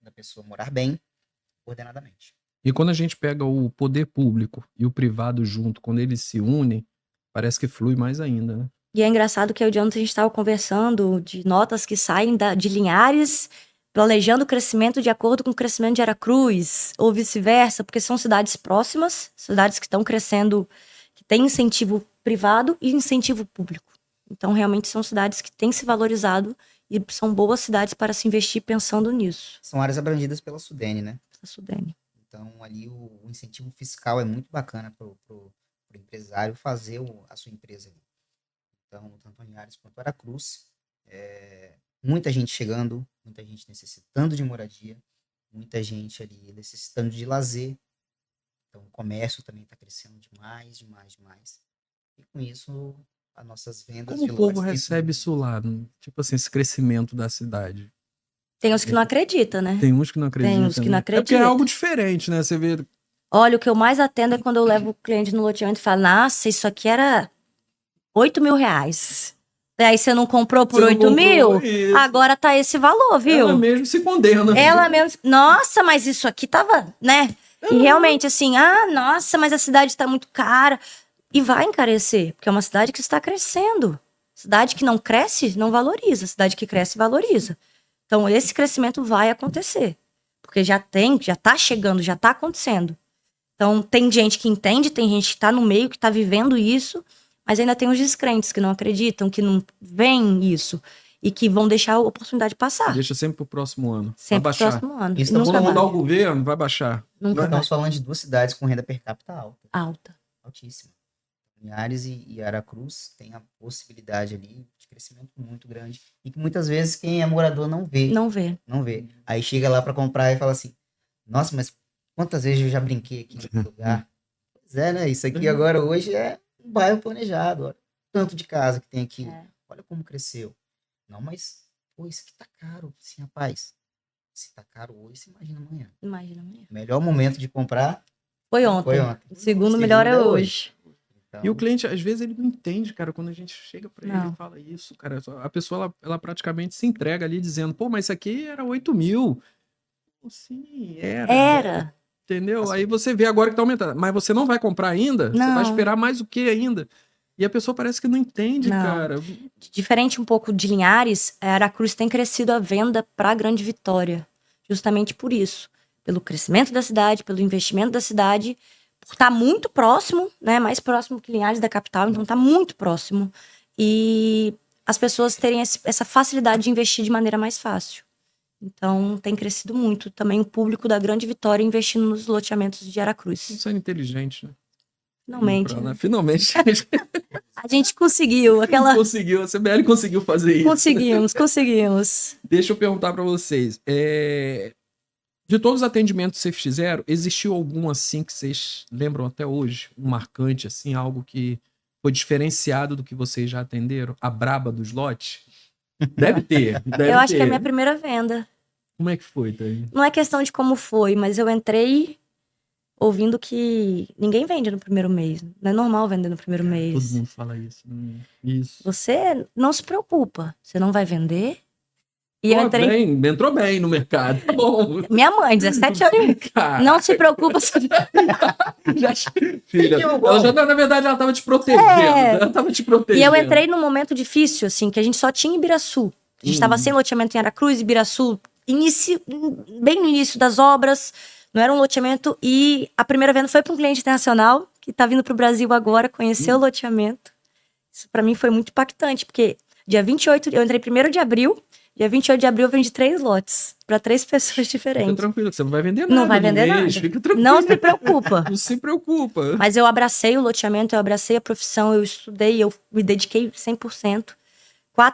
da pessoa morar bem, ordenadamente. E quando a gente pega o poder público e o privado junto, quando eles se unem, parece que flui mais ainda, né? E é engraçado que ontem a gente estava conversando de notas que saem de Linhares, planejando o crescimento de acordo com o crescimento de Aracruz, ou vice-versa, porque são cidades próximas, cidades que estão crescendo, que têm incentivo privado e incentivo público. Então, realmente, são cidades que têm se valorizado e são boas cidades para se investir pensando nisso. São áreas abrangidas pela Sudene, né? A Sudene. Então, ali o incentivo fiscal é muito bacana para o empresário fazer a sua empresa ali. Então, tanto Linhares quanto Aracruz, muita gente chegando, muita gente necessitando de moradia, muita gente ali necessitando de lazer. Então, o comércio também está crescendo demais. E com isso, as nossas vendas Como de o povo lotes têm recebe isso lá? Tipo assim, esse crescimento da cidade? Tem uns que não acreditam, né? Tem uns que não acreditam. Tem uns que não né? É porque é acreditam. algo diferente, né? Você vê... Olha, o que eu mais atendo é quando eu levo o cliente no loteamento e falo, nossa, isso aqui era 8 mil reais. Aí você não comprou por 8 mil? Isso. Agora tá esse valor, viu? Ela mesmo se condena. Ela mesmo, nossa, mas isso aqui tava, né? E realmente, assim, nossa, mas a cidade tá muito cara. E vai encarecer, porque é uma cidade que está crescendo. Cidade que não cresce, não valoriza. Cidade que cresce, valoriza. Então, esse crescimento vai acontecer. Porque já tá chegando, já tá acontecendo. Então, tem gente que entende, tem gente que tá no meio, que tá vivendo isso, mas ainda tem os descrentes que não acreditam, que não veem isso. E que vão deixar a oportunidade passar. Deixa sempre pro próximo ano. Sempre vai pro baixar. próximo ano. Isso E tá nunca Quando mudar vai. o governo, vai baixar. Nunca vai. Estamos falando de 2 cidades com renda per capita alta. Alta. Altíssima. Linhares e Aracruz tem a possibilidade ali de crescimento muito grande. E que muitas vezes quem é morador não vê. Não vê. Não vê. Aí chega lá para comprar e fala assim: nossa, mas quantas vezes eu já brinquei aqui nesse lugar? Pois é, né? Isso aqui agora hoje é um bairro planejado. Olha o tanto de casa que tem aqui. Olha como cresceu. Não, mas, pô, isso aqui tá caro. Sim, rapaz. Se tá caro hoje, você imagina amanhã. Imagina amanhã. O melhor momento de comprar Foi ontem. foi ontem. O segundo melhor é hoje. Então, E o cliente, às vezes, ele não entende, cara, quando a gente chega pra ele Não. e fala isso, cara. A pessoa, ela praticamente se entrega ali dizendo, pô, mas isso aqui era 8 mil. Sim, era. Era. Entendeu? Assim. Aí você vê agora que tá aumentando. Mas você não vai comprar ainda? Você vai Não. esperar mais o que ainda? E a pessoa parece que não entende, Não. cara. Diferente um pouco de Linhares, a Aracruz tem crescido a venda para a Grande Vitória. Justamente por isso. Pelo crescimento da cidade, pelo investimento da cidade, por estar muito próximo, né? Mais próximo que Linhares da capital, então está muito próximo. E as pessoas terem essa facilidade de investir de maneira mais fácil. Então tem crescido muito também o público da Grande Vitória investindo nos loteamentos de Aracruz. Isso é inteligente, né? Finalmente. Né? Finalmente. A gente conseguiu aquela. Conseguiu, a CBL conseguiu fazer isso. Conseguimos. Deixa eu perguntar pra vocês. De todos os atendimentos que vocês fizeram, existiu algum assim que vocês lembram até hoje? Um marcante, assim, algo que foi diferenciado do que vocês já atenderam? A braba dos lotes? Deve ter. Eu acho que é a minha primeira venda. Como é que foi, Thaís? Não é questão de como foi, mas eu entrei ouvindo que ninguém vende no primeiro mês. Não é normal vender no primeiro Todo mês. mundo fala isso. Isso. Você não se preocupa. Você não vai vender. E eu Ó, entrei. bem, entrou bem no mercado. Tá bom. Minha mãe, 17 anos. Cara, Não se preocupa. filha, ela já, na verdade, ela tava te protegendo. Ela tava te protegendo. E eu entrei num momento difícil, assim, que a gente só tinha Ibiraçu. A gente tava sem loteamento em Aracruz, Ibiraçu, bem no início das obras. Não era um loteamento. E a primeira venda foi para um cliente internacional, que tá vindo pro Brasil agora, conhecer o loteamento. Isso para mim foi muito impactante, porque dia 28, eu entrei 1º de abril, dia 28 de abril eu vendi 3 lotes para 3 pessoas diferentes. Fica tranquilo, que você não vai vender nada. Não vai vender no mês. nada. Fica tranquilo. Não se preocupa. Não se preocupa. Mas eu abracei o loteamento, eu abracei a profissão, eu estudei, eu me dediquei 100%.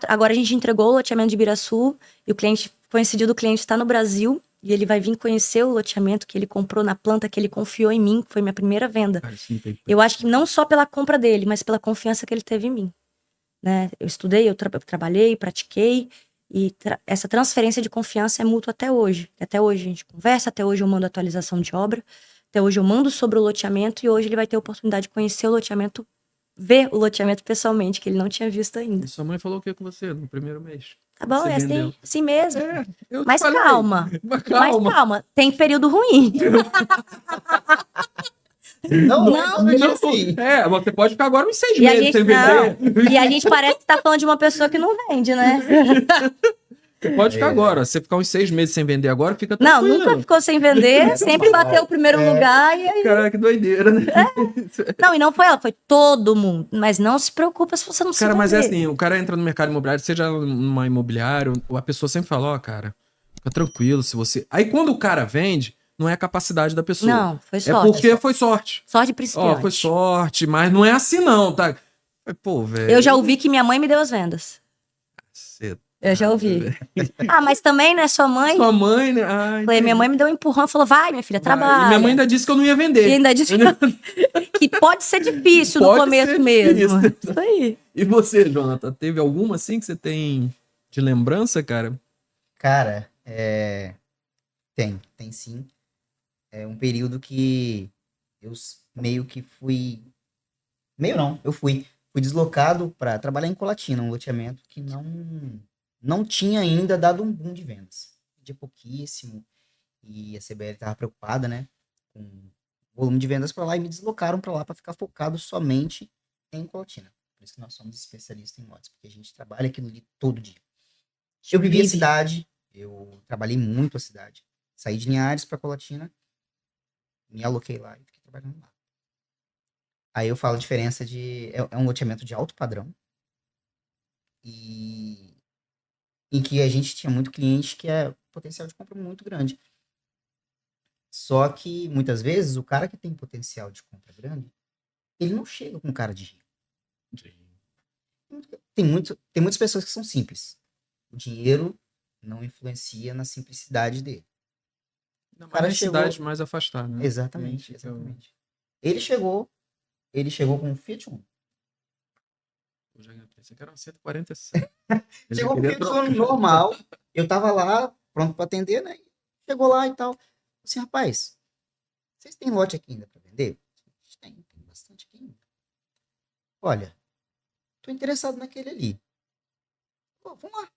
Agora a gente entregou o loteamento de Ibiraçu e o cliente, coincidiu do cliente estar no Brasil e ele vai vir conhecer o loteamento que ele comprou na planta, que ele confiou em mim, que foi minha primeira venda. Cara, isso não tem... Eu acho que não só pela compra dele, mas pela confiança que ele teve em mim. Né? Eu estudei, eu trabalhei, pratiquei e essa transferência de confiança é mútua até hoje. Até hoje a gente conversa, até hoje eu mando atualização de obra, até hoje eu mando sobre o loteamento e hoje ele vai ter a oportunidade de conhecer o loteamento, ver o loteamento pessoalmente, que ele não tinha visto ainda. E sua mãe falou o que com você no primeiro mês? Tá bom, Você é vendeu. assim mesmo. Eu te Mas falei. calma. Mas calma. Mas calma, tem período ruim. não, Assim. Você pode ficar agora uns 6 E a meses gente, sem vender. não. E a gente parece que tá falando de uma pessoa que não vende, né? Você pode ficar agora. Se você ficar uns 6 meses sem vender agora, fica Não, tranquilo. nunca ficou sem vender, sempre bateu o primeiro lugar e aí... Caraca, que doideira, né? Não, e não foi ela, foi todo mundo. Mas não se preocupa se você não se Cara, mas é vender. assim, o cara entra no mercado imobiliário, seja numa imobiliária, a pessoa sempre fala, ó, cara, fica tranquilo se você... Aí quando o cara vende, não é a capacidade da pessoa. Não, foi É sorte. porque foi sorte. Sorte principiante. Ó, foi sorte, mas não é assim não, tá? Pô, velho... Eu já ouvi que minha mãe me deu as vendas. Cê... Eu já ouvi. Ah, mas também, né, sua mãe... Sua mãe, né? Ah, Falei, minha mãe me deu um empurrão e falou, vai, minha filha, trabalha. E minha mãe ainda disse que eu não ia vender. E ainda disse que pode ser difícil no Pode começo ser mesmo. difícil. Isso aí. E você, Jonathan, teve alguma assim que você tem de lembrança, cara? Cara, tem sim. É um período que eu meio que fui... Meio não, eu fui deslocado para trabalhar em Colatina, um loteamento que não tinha ainda dado um boom de vendas. De pouquíssimo. E a CBL estava preocupada, né? com volume de vendas para lá e me deslocaram para lá para ficar focado somente em Colatina. Por isso que nós somos especialistas em lotes, porque a gente trabalha aquilo ali todo dia. Eu vivi a cidade, eu trabalhei muito a cidade. Saí de Linhares para Colatina, me aloquei lá e fiquei trabalhando lá. Aí eu falo a diferença de... É um loteamento de alto padrão. E em que a gente tinha muito cliente que é potencial de compra muito grande. Só que, muitas vezes, o cara que tem potencial de compra grande, ele não chega com cara de rico. Tem muitas pessoas que são simples. O dinheiro não influencia na simplicidade dele. Não, O cara mas cidades mais afastadas, né? Exatamente, exatamente. Ele chegou com um Fiat Uno. Eu já pensei que era uma 147. Chegou com um Fiat Uno normal. Eu tava lá, pronto para atender, né? Chegou lá e tal. Assim, rapaz, vocês têm lote aqui ainda para vender? Tem bastante aqui ainda. Olha, tô interessado naquele ali. Pô, vamos lá.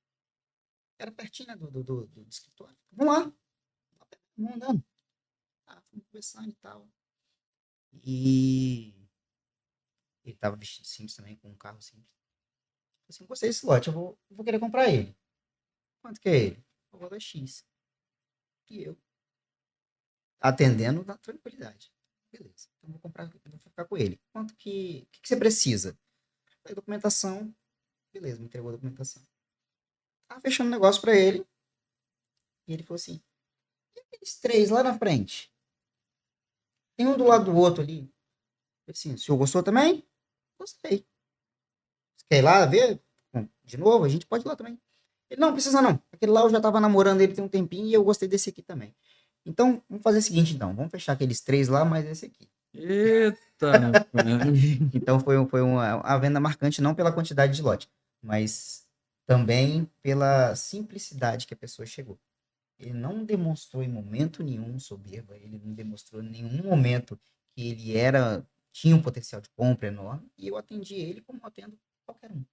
Era pertinho, né, do escritório. Vamos lá. Vamos andando. Fomos conversando e tal. E ele tava vestido simples também, com um carro simples. Assim, gostei desse lote, eu vou querer comprar ele. Quanto que é ele? Eu vou dar X. E eu atendendo na tranquilidade. Beleza. Então vou comprar, vou ficar com ele. Quanto que você precisa? Aí, documentação. Beleza, me entregou a documentação. Tava fechando um negócio pra ele. E ele falou assim: e aqueles 3 lá na frente? Tem um do lado do outro ali. Eu falei assim: o senhor gostou também? Gostei. Você quer ir lá ver? Bom, de novo, a gente pode ir lá também. Ele: não, precisa não. Aquele lá eu já tava namorando ele tem um tempinho e eu gostei desse aqui também. Então, vamos fazer o seguinte, então. Vamos fechar aqueles 3 lá, mais esse aqui. Eita! Então, foi uma venda marcante, não pela quantidade de lote, mas também pela simplicidade que a pessoa chegou. Ele não demonstrou em momento nenhum soberba, ele não demonstrou em nenhum momento que ele tinha um potencial de compra enorme, e eu atendi ele como eu atendo qualquer um.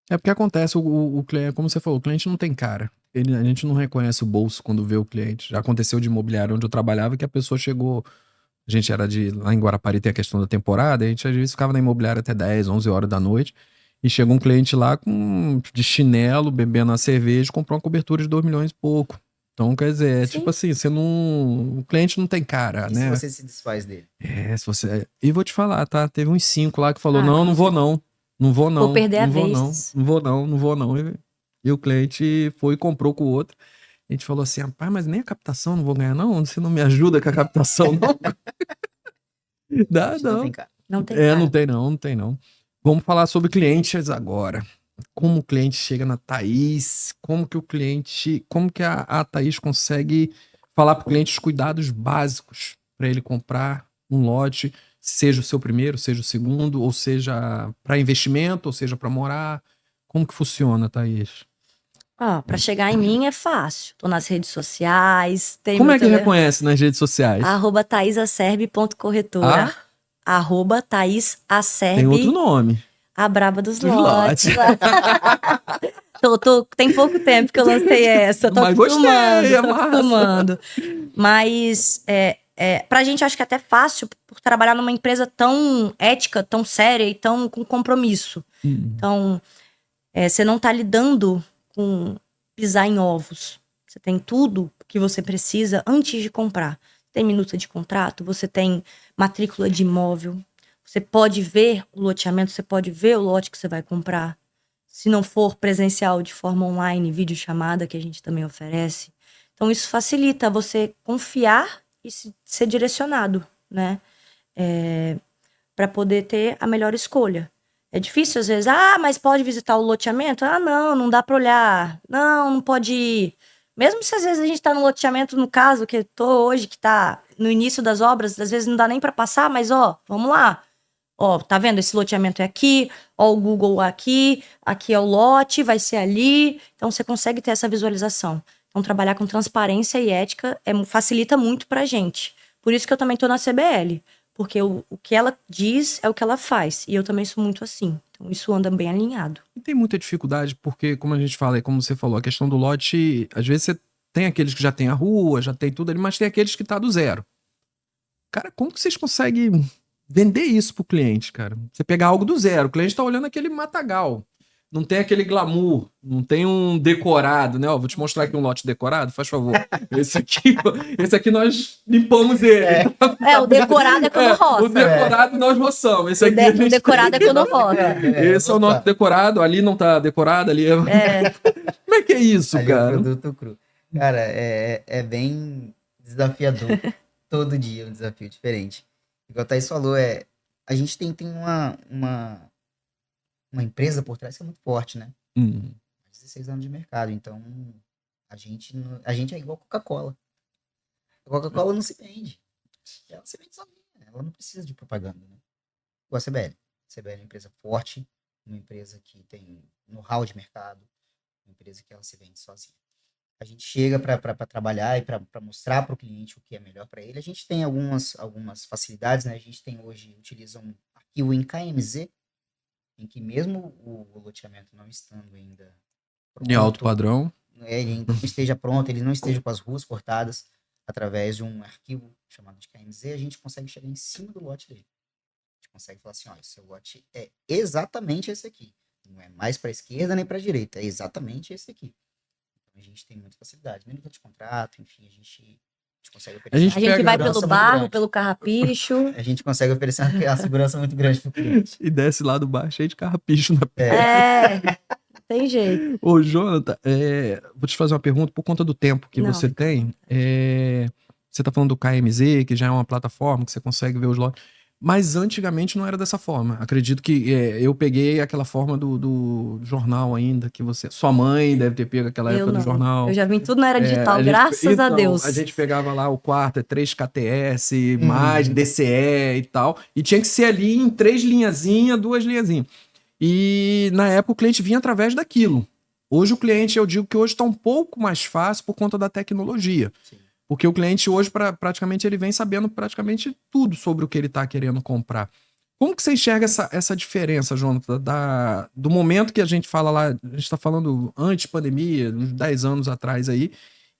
É porque acontece, o cliente, como você falou, o cliente não tem cara. A gente não reconhece o bolso quando vê o cliente. Já aconteceu de imobiliário onde eu trabalhava que a pessoa chegou. A gente era lá em Guarapari, tem a questão da temporada, a gente às vezes ficava na imobiliária até 10, 11 horas da noite. E chegou um cliente lá de chinelo, bebendo uma cerveja, comprou uma cobertura de 2 milhões e pouco. Então, quer dizer, tipo assim, o cliente não tem cara, e né? se você se desfaz dele? Se você... E vou te falar, tá? Teve uns 5 lá que falou, não vou não. Não vou não. Vou perder a não vou vez. não. Não vou não, não vou não. E o cliente foi e comprou com o outro. A gente falou assim, rapaz, mas nem a captação não vou ganhar não? Você não me ajuda com a captação não? Dá não. Não tem cara. Não tem cara. Não tem não. Vamos falar sobre clientes agora. Como o cliente chega na Thaís, como que a Thaís consegue falar para o cliente os cuidados básicos para ele comprar um lote, seja o seu primeiro, seja o segundo, ou seja para investimento, ou seja para morar. Como que funciona, Thaís? Pra chegar em mim é fácil. Tô nas redes sociais. Como é que reconhece nas redes sociais? @thaisacerbi.corretora. @thaisacerbi. Tem outro nome. A braba dos lotes. Tem pouco tempo que eu lancei essa. Tô acostumando. Mas pra gente acho que é até fácil por trabalhar numa empresa tão ética, tão séria e tão com compromisso. Então, você não tá lidando com pisar em ovos. Você tem tudo que você precisa antes de comprar. Tem minuta de contrato, você tem matrícula de imóvel. Você pode ver o loteamento, você pode ver o lote que você vai comprar. Se não for presencial, de forma online, videochamada, que a gente também oferece. Então, isso facilita você confiar e ser direcionado, né? Para poder ter a melhor escolha. É difícil, às vezes. Mas pode visitar o loteamento? Não dá para olhar. Não pode ir. Mesmo se às vezes a gente tá no loteamento, no caso, que eu tô hoje, que tá no início das obras, às vezes não dá nem para passar, mas vamos lá. Tá vendo? Esse loteamento é aqui, o Google aqui é o lote, vai ser ali. Então, você consegue ter essa visualização. Então, trabalhar com transparência e ética facilita muito pra gente. Por isso que eu também tô na CBL. Porque o que ela diz é o que ela faz. E eu também sou muito assim. Então, isso anda bem alinhado. E tem muita dificuldade, porque, como a gente fala, e como você falou, a questão do lote, às vezes você tem aqueles que já tem a rua, já tem tudo ali, mas tem aqueles que tá do zero. Cara, como que vocês conseguem vender isso pro cliente, cara? Você pegar algo do zero, o cliente tá olhando aquele matagal. Não tem aquele glamour, não tem um decorado, né? Ó, vou te mostrar aqui um lote decorado, faz favor. Esse aqui nós limpamos ele. O decorado é quando roça. O decorado nós roçamos. Esse aqui O decorado é quando roça. Esse é o nosso decorado, ali não tá decorado, ali é... Como é que é isso, ali cara? É o produto cru. Cara, é bem desafiador. Todo dia é um desafio diferente. Igual a Thaís falou, a gente tem uma empresa por trás que é muito forte, né? 16 anos de mercado, então a gente é igual a Coca-Cola. A Coca-Cola não se vende. Ela se vende sozinha, ela não precisa de propaganda, né? Igual a CBL. A CBL é uma empresa forte, uma empresa que tem know-how de mercado, uma empresa que ela se vende sozinha. A gente chega para trabalhar e para mostrar para o cliente o que é melhor para ele. A gente tem algumas facilidades, né? A gente utiliza um arquivo em KMZ, em que mesmo o loteamento não estando ainda pronto, em alto padrão, ele não esteja pronto, ele não esteja com as ruas cortadas, através de um arquivo chamado de KMZ, a gente consegue chegar em cima do lote dele. A gente consegue falar assim, ó, seu lote é exatamente esse aqui. Não é mais para a esquerda nem para a direita, é exatamente esse aqui. Então a gente tem muita facilidade. Minuto de contrato, enfim, a gente consegue oferecer. A gente vai pelo barro, pelo carrapicho. A gente consegue oferecer uma segurança muito grande pro cliente. E desce lá do bar cheio de carrapicho na pele. Tem jeito. Ô, Jonathan, vou te fazer uma pergunta por conta do tempo que você tem. Você tá falando do KMZ, que já é uma plataforma que você consegue ver os lotes. Mas antigamente não era dessa forma. Acredito que eu peguei aquela forma do jornal ainda, que você... Sua mãe deve ter pego aquela época do jornal. Eu já vim tudo na era digital, graças a Deus. A gente pegava lá o quarto, 3 KTS, mais DCE e tal. E tinha que ser ali em 3 linhazinhas, 2 linhazinhas. E na época o cliente vinha através daquilo. Hoje o cliente, eu digo que hoje está um pouco mais fácil por conta da tecnologia. Sim. Porque o cliente hoje, praticamente, ele vem sabendo praticamente tudo sobre o que ele está querendo comprar. Como que você enxerga essa diferença, Jonathan, do momento que a gente fala lá, a gente está falando antes pandemia, uns 10 anos atrás aí,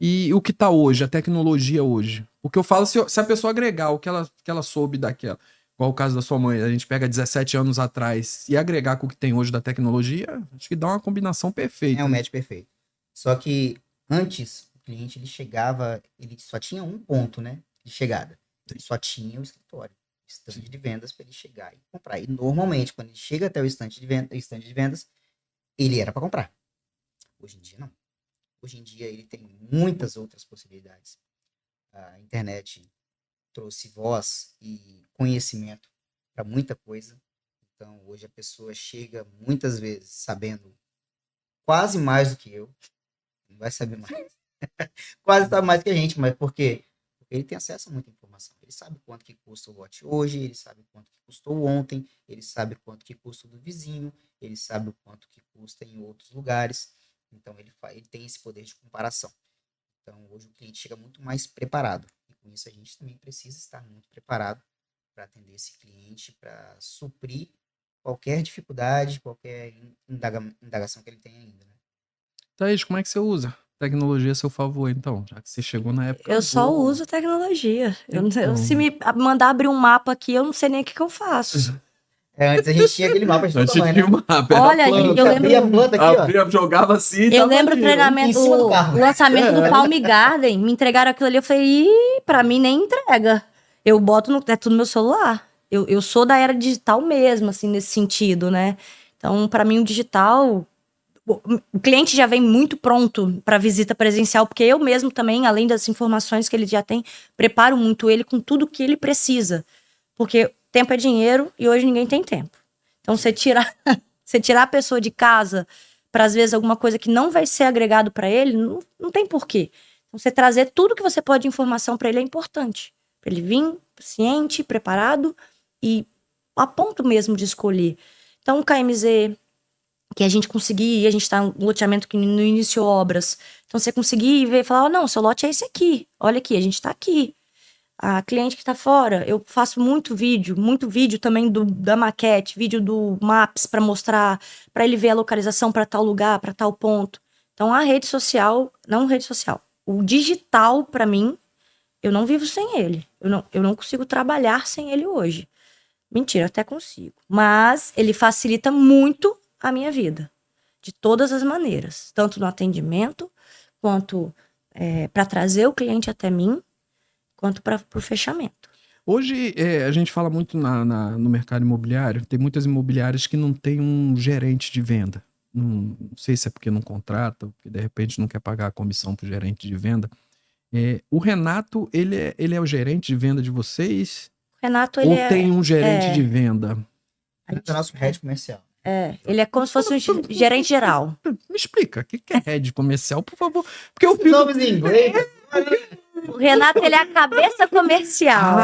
e o que está hoje, a tecnologia hoje? Porque eu falo, se a pessoa agregar o que ela soube daquela, qual o caso da sua mãe, a gente pega 17 anos atrás e agregar com o que tem hoje da tecnologia, acho que dá uma combinação perfeita. É um match perfeito. Só que antes... cliente, ele chegava, ele só tinha um ponto, né, de chegada. Ele só tinha o escritório, o estande de vendas para ele chegar e comprar. E normalmente, quando ele chega até o estande de vendas, ele era para comprar. Hoje em dia, não. Hoje em dia, ele tem muitas outras possibilidades. A internet trouxe voz e conhecimento para muita coisa. Então, hoje a pessoa chega muitas vezes sabendo quase mais do que eu. Não vai saber mais. Quase sabe mais que a gente, mas por quê? Porque ele tem acesso a muita informação. Ele sabe quanto que custa o lote hoje, ele sabe quanto que custou ontem, ele sabe quanto que custa do vizinho, ele sabe o quanto que custa em outros lugares. Então ele tem esse poder de comparação. Então hoje o cliente chega muito mais preparado. E com isso a gente também precisa estar muito preparado para atender esse cliente, para suprir qualquer dificuldade, qualquer indagação que ele tenha ainda. Né? Thaís, como é que você usa tecnologia a seu favor, então? Já que você chegou na época... Eu só uso tecnologia. Se me mandar abrir um mapa aqui, eu não sei nem o que eu faço. Antes a gente tinha aquele mapa de todo tamanho, né? Olha, eu lembro... a planta aqui, jogava assim... Eu lembro o treinamento, o lançamento do Palm Garden, me entregaram aquilo ali, eu falei, pra mim nem entrega. Eu boto é tudo no meu celular. Eu sou da era digital mesmo, assim, nesse sentido, né? Então, pra mim, o digital... O cliente já vem muito pronto para visita presencial, porque eu mesmo também, além das informações que ele já tem, preparo muito ele com tudo que ele precisa. Porque tempo é dinheiro e hoje ninguém tem tempo. Então, você tirar a pessoa de casa para, às vezes, alguma coisa que não vai ser agregado para ele, não tem porquê. Então, você trazer tudo que você pode de informação para ele é importante. Para ele vir ciente, preparado e a ponto mesmo de escolher. Então, o KMZ... que a gente conseguir, a gente está no loteamento que não iniciou obras. Então, você conseguir ver e falar, não, seu lote é esse aqui. Olha aqui, a gente está aqui. A cliente que está fora, eu faço muito vídeo também da maquete, vídeo do Maps para mostrar, para ele ver a localização para tal lugar, para tal ponto. Então, a rede social, o digital, para mim, eu não vivo sem ele. Eu não consigo trabalhar sem ele hoje. Mentira, até consigo. Mas ele facilita muito a minha vida. De todas as maneiras. Tanto no atendimento, quanto para trazer o cliente até mim, quanto para o fechamento. Hoje, a gente fala muito no mercado imobiliário, tem muitas imobiliárias que não tem um gerente de venda. Não sei se é porque não contrata, porque de repente não quer pagar a comissão para o gerente de venda. O Renato, ele é o gerente de venda de vocês? Renato, Ou tem um gerente de venda? É o nosso head comercial. Ele é como se fosse um gerente geral. Me explica, o que é head comercial, por favor? Porque eu fico... Nomes em inglês. O Renato, ele é a cabeça comercial.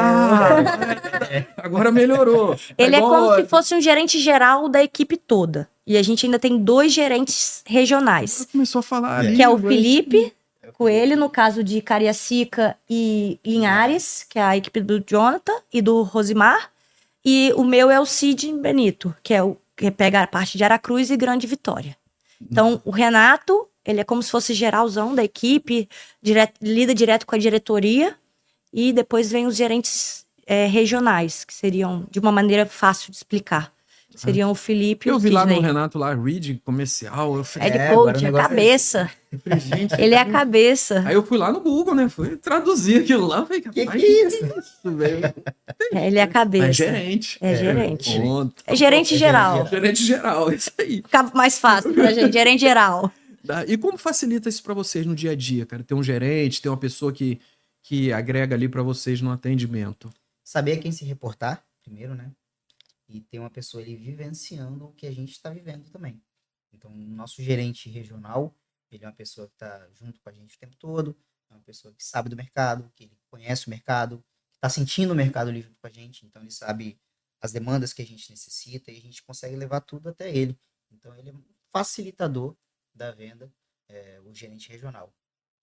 Agora melhorou. Ele é como se fosse um gerente geral da equipe toda. E a gente ainda tem 2 gerentes regionais. Começou a falar Que é o Felipe Coelho, no caso de Cariacica e Linhares, que é a equipe do Jonathan e do Rosimar. E o meu é o Cid Benito, que pega a parte de Aracruz e Grande Vitória. Então, o Renato, ele é como se fosse geralzão da equipe, lida direto com a diretoria, e depois vem os gerentes regionais, que seriam, de uma maneira fácil de explicar, seriam o Felipe e o Eu vi lá no Sidney. Renato, lá, reading comercial, eu falei, Head agora coach, o a negócio cabeça. gente... Ele é a cabeça. Aí eu fui lá no Google, né, fui traduzir aquilo lá, falei, Que rapaz, é isso? velho? Ele é a cabeça. É gerente. É gerente. Ponto. É gerente geral. Gerente geral, isso aí. Fica mais fácil pra gente, gerente geral. E como facilita isso pra vocês no dia a dia, cara? Ter um gerente, ter uma pessoa que agrega ali pra vocês no atendimento. Saber a quem se reportar, primeiro, né? E ter uma pessoa ali vivenciando o que a gente está vivendo também. Então, o nosso gerente regional, ele é uma pessoa que está junto com a gente o tempo todo, é uma pessoa que sabe do mercado, que ele conhece o mercado, que está sentindo o mercado ali junto com a gente, então ele sabe as demandas que a gente necessita e a gente consegue levar tudo até ele. Então, ele é um facilitador da venda, o gerente regional.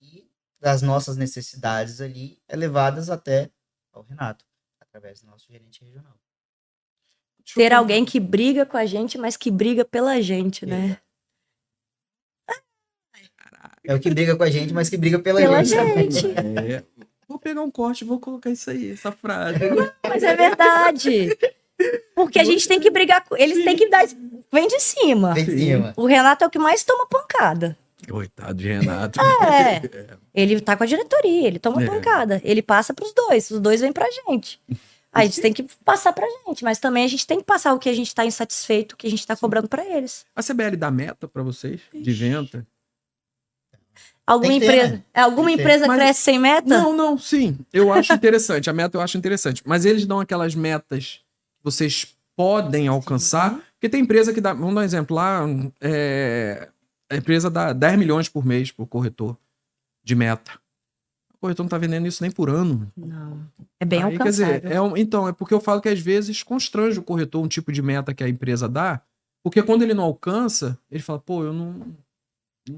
E das nossas necessidades ali, levadas até ao Renato, através do nosso gerente regional. Ter alguém que briga com a gente, mas que briga pela gente, né? É o que briga com a gente, mas que briga pela gente. Vou pegar um corte e vou colocar isso aí, essa frase. Mas é verdade. Porque a gente tem que brigar com eles, têm que dar. Vem de cima. Vem de cima. O Renato é o que mais toma pancada. Coitado de Renato. Ele tá com a diretoria, ele toma pancada. Ele passa pros dois, os dois vêm pra gente. Aí a gente tem que passar pra gente, mas também a gente tem que passar o que a gente tá insatisfeito, o que a gente tá cobrando pra eles. A CBL dá meta pra vocês de venda? Alguma Tem que ter, empresa, né? alguma Tem que ter. empresa Mas- cresce sem meta? Não, sim. Eu acho interessante. A meta eu acho interessante. Mas eles dão aquelas metas que vocês podem alcançar. Porque tem empresa que dá. Vamos dar um exemplo. Lá, a empresa dá 10 milhões por mês pro corretor de meta. O corretor não tá vendendo isso nem por ano. Não. É bem Aí, alcançável. quer dizer, então, é porque eu falo que às vezes constrange o corretor um tipo de meta que a empresa dá. Porque quando ele não alcança, ele fala, pô, eu não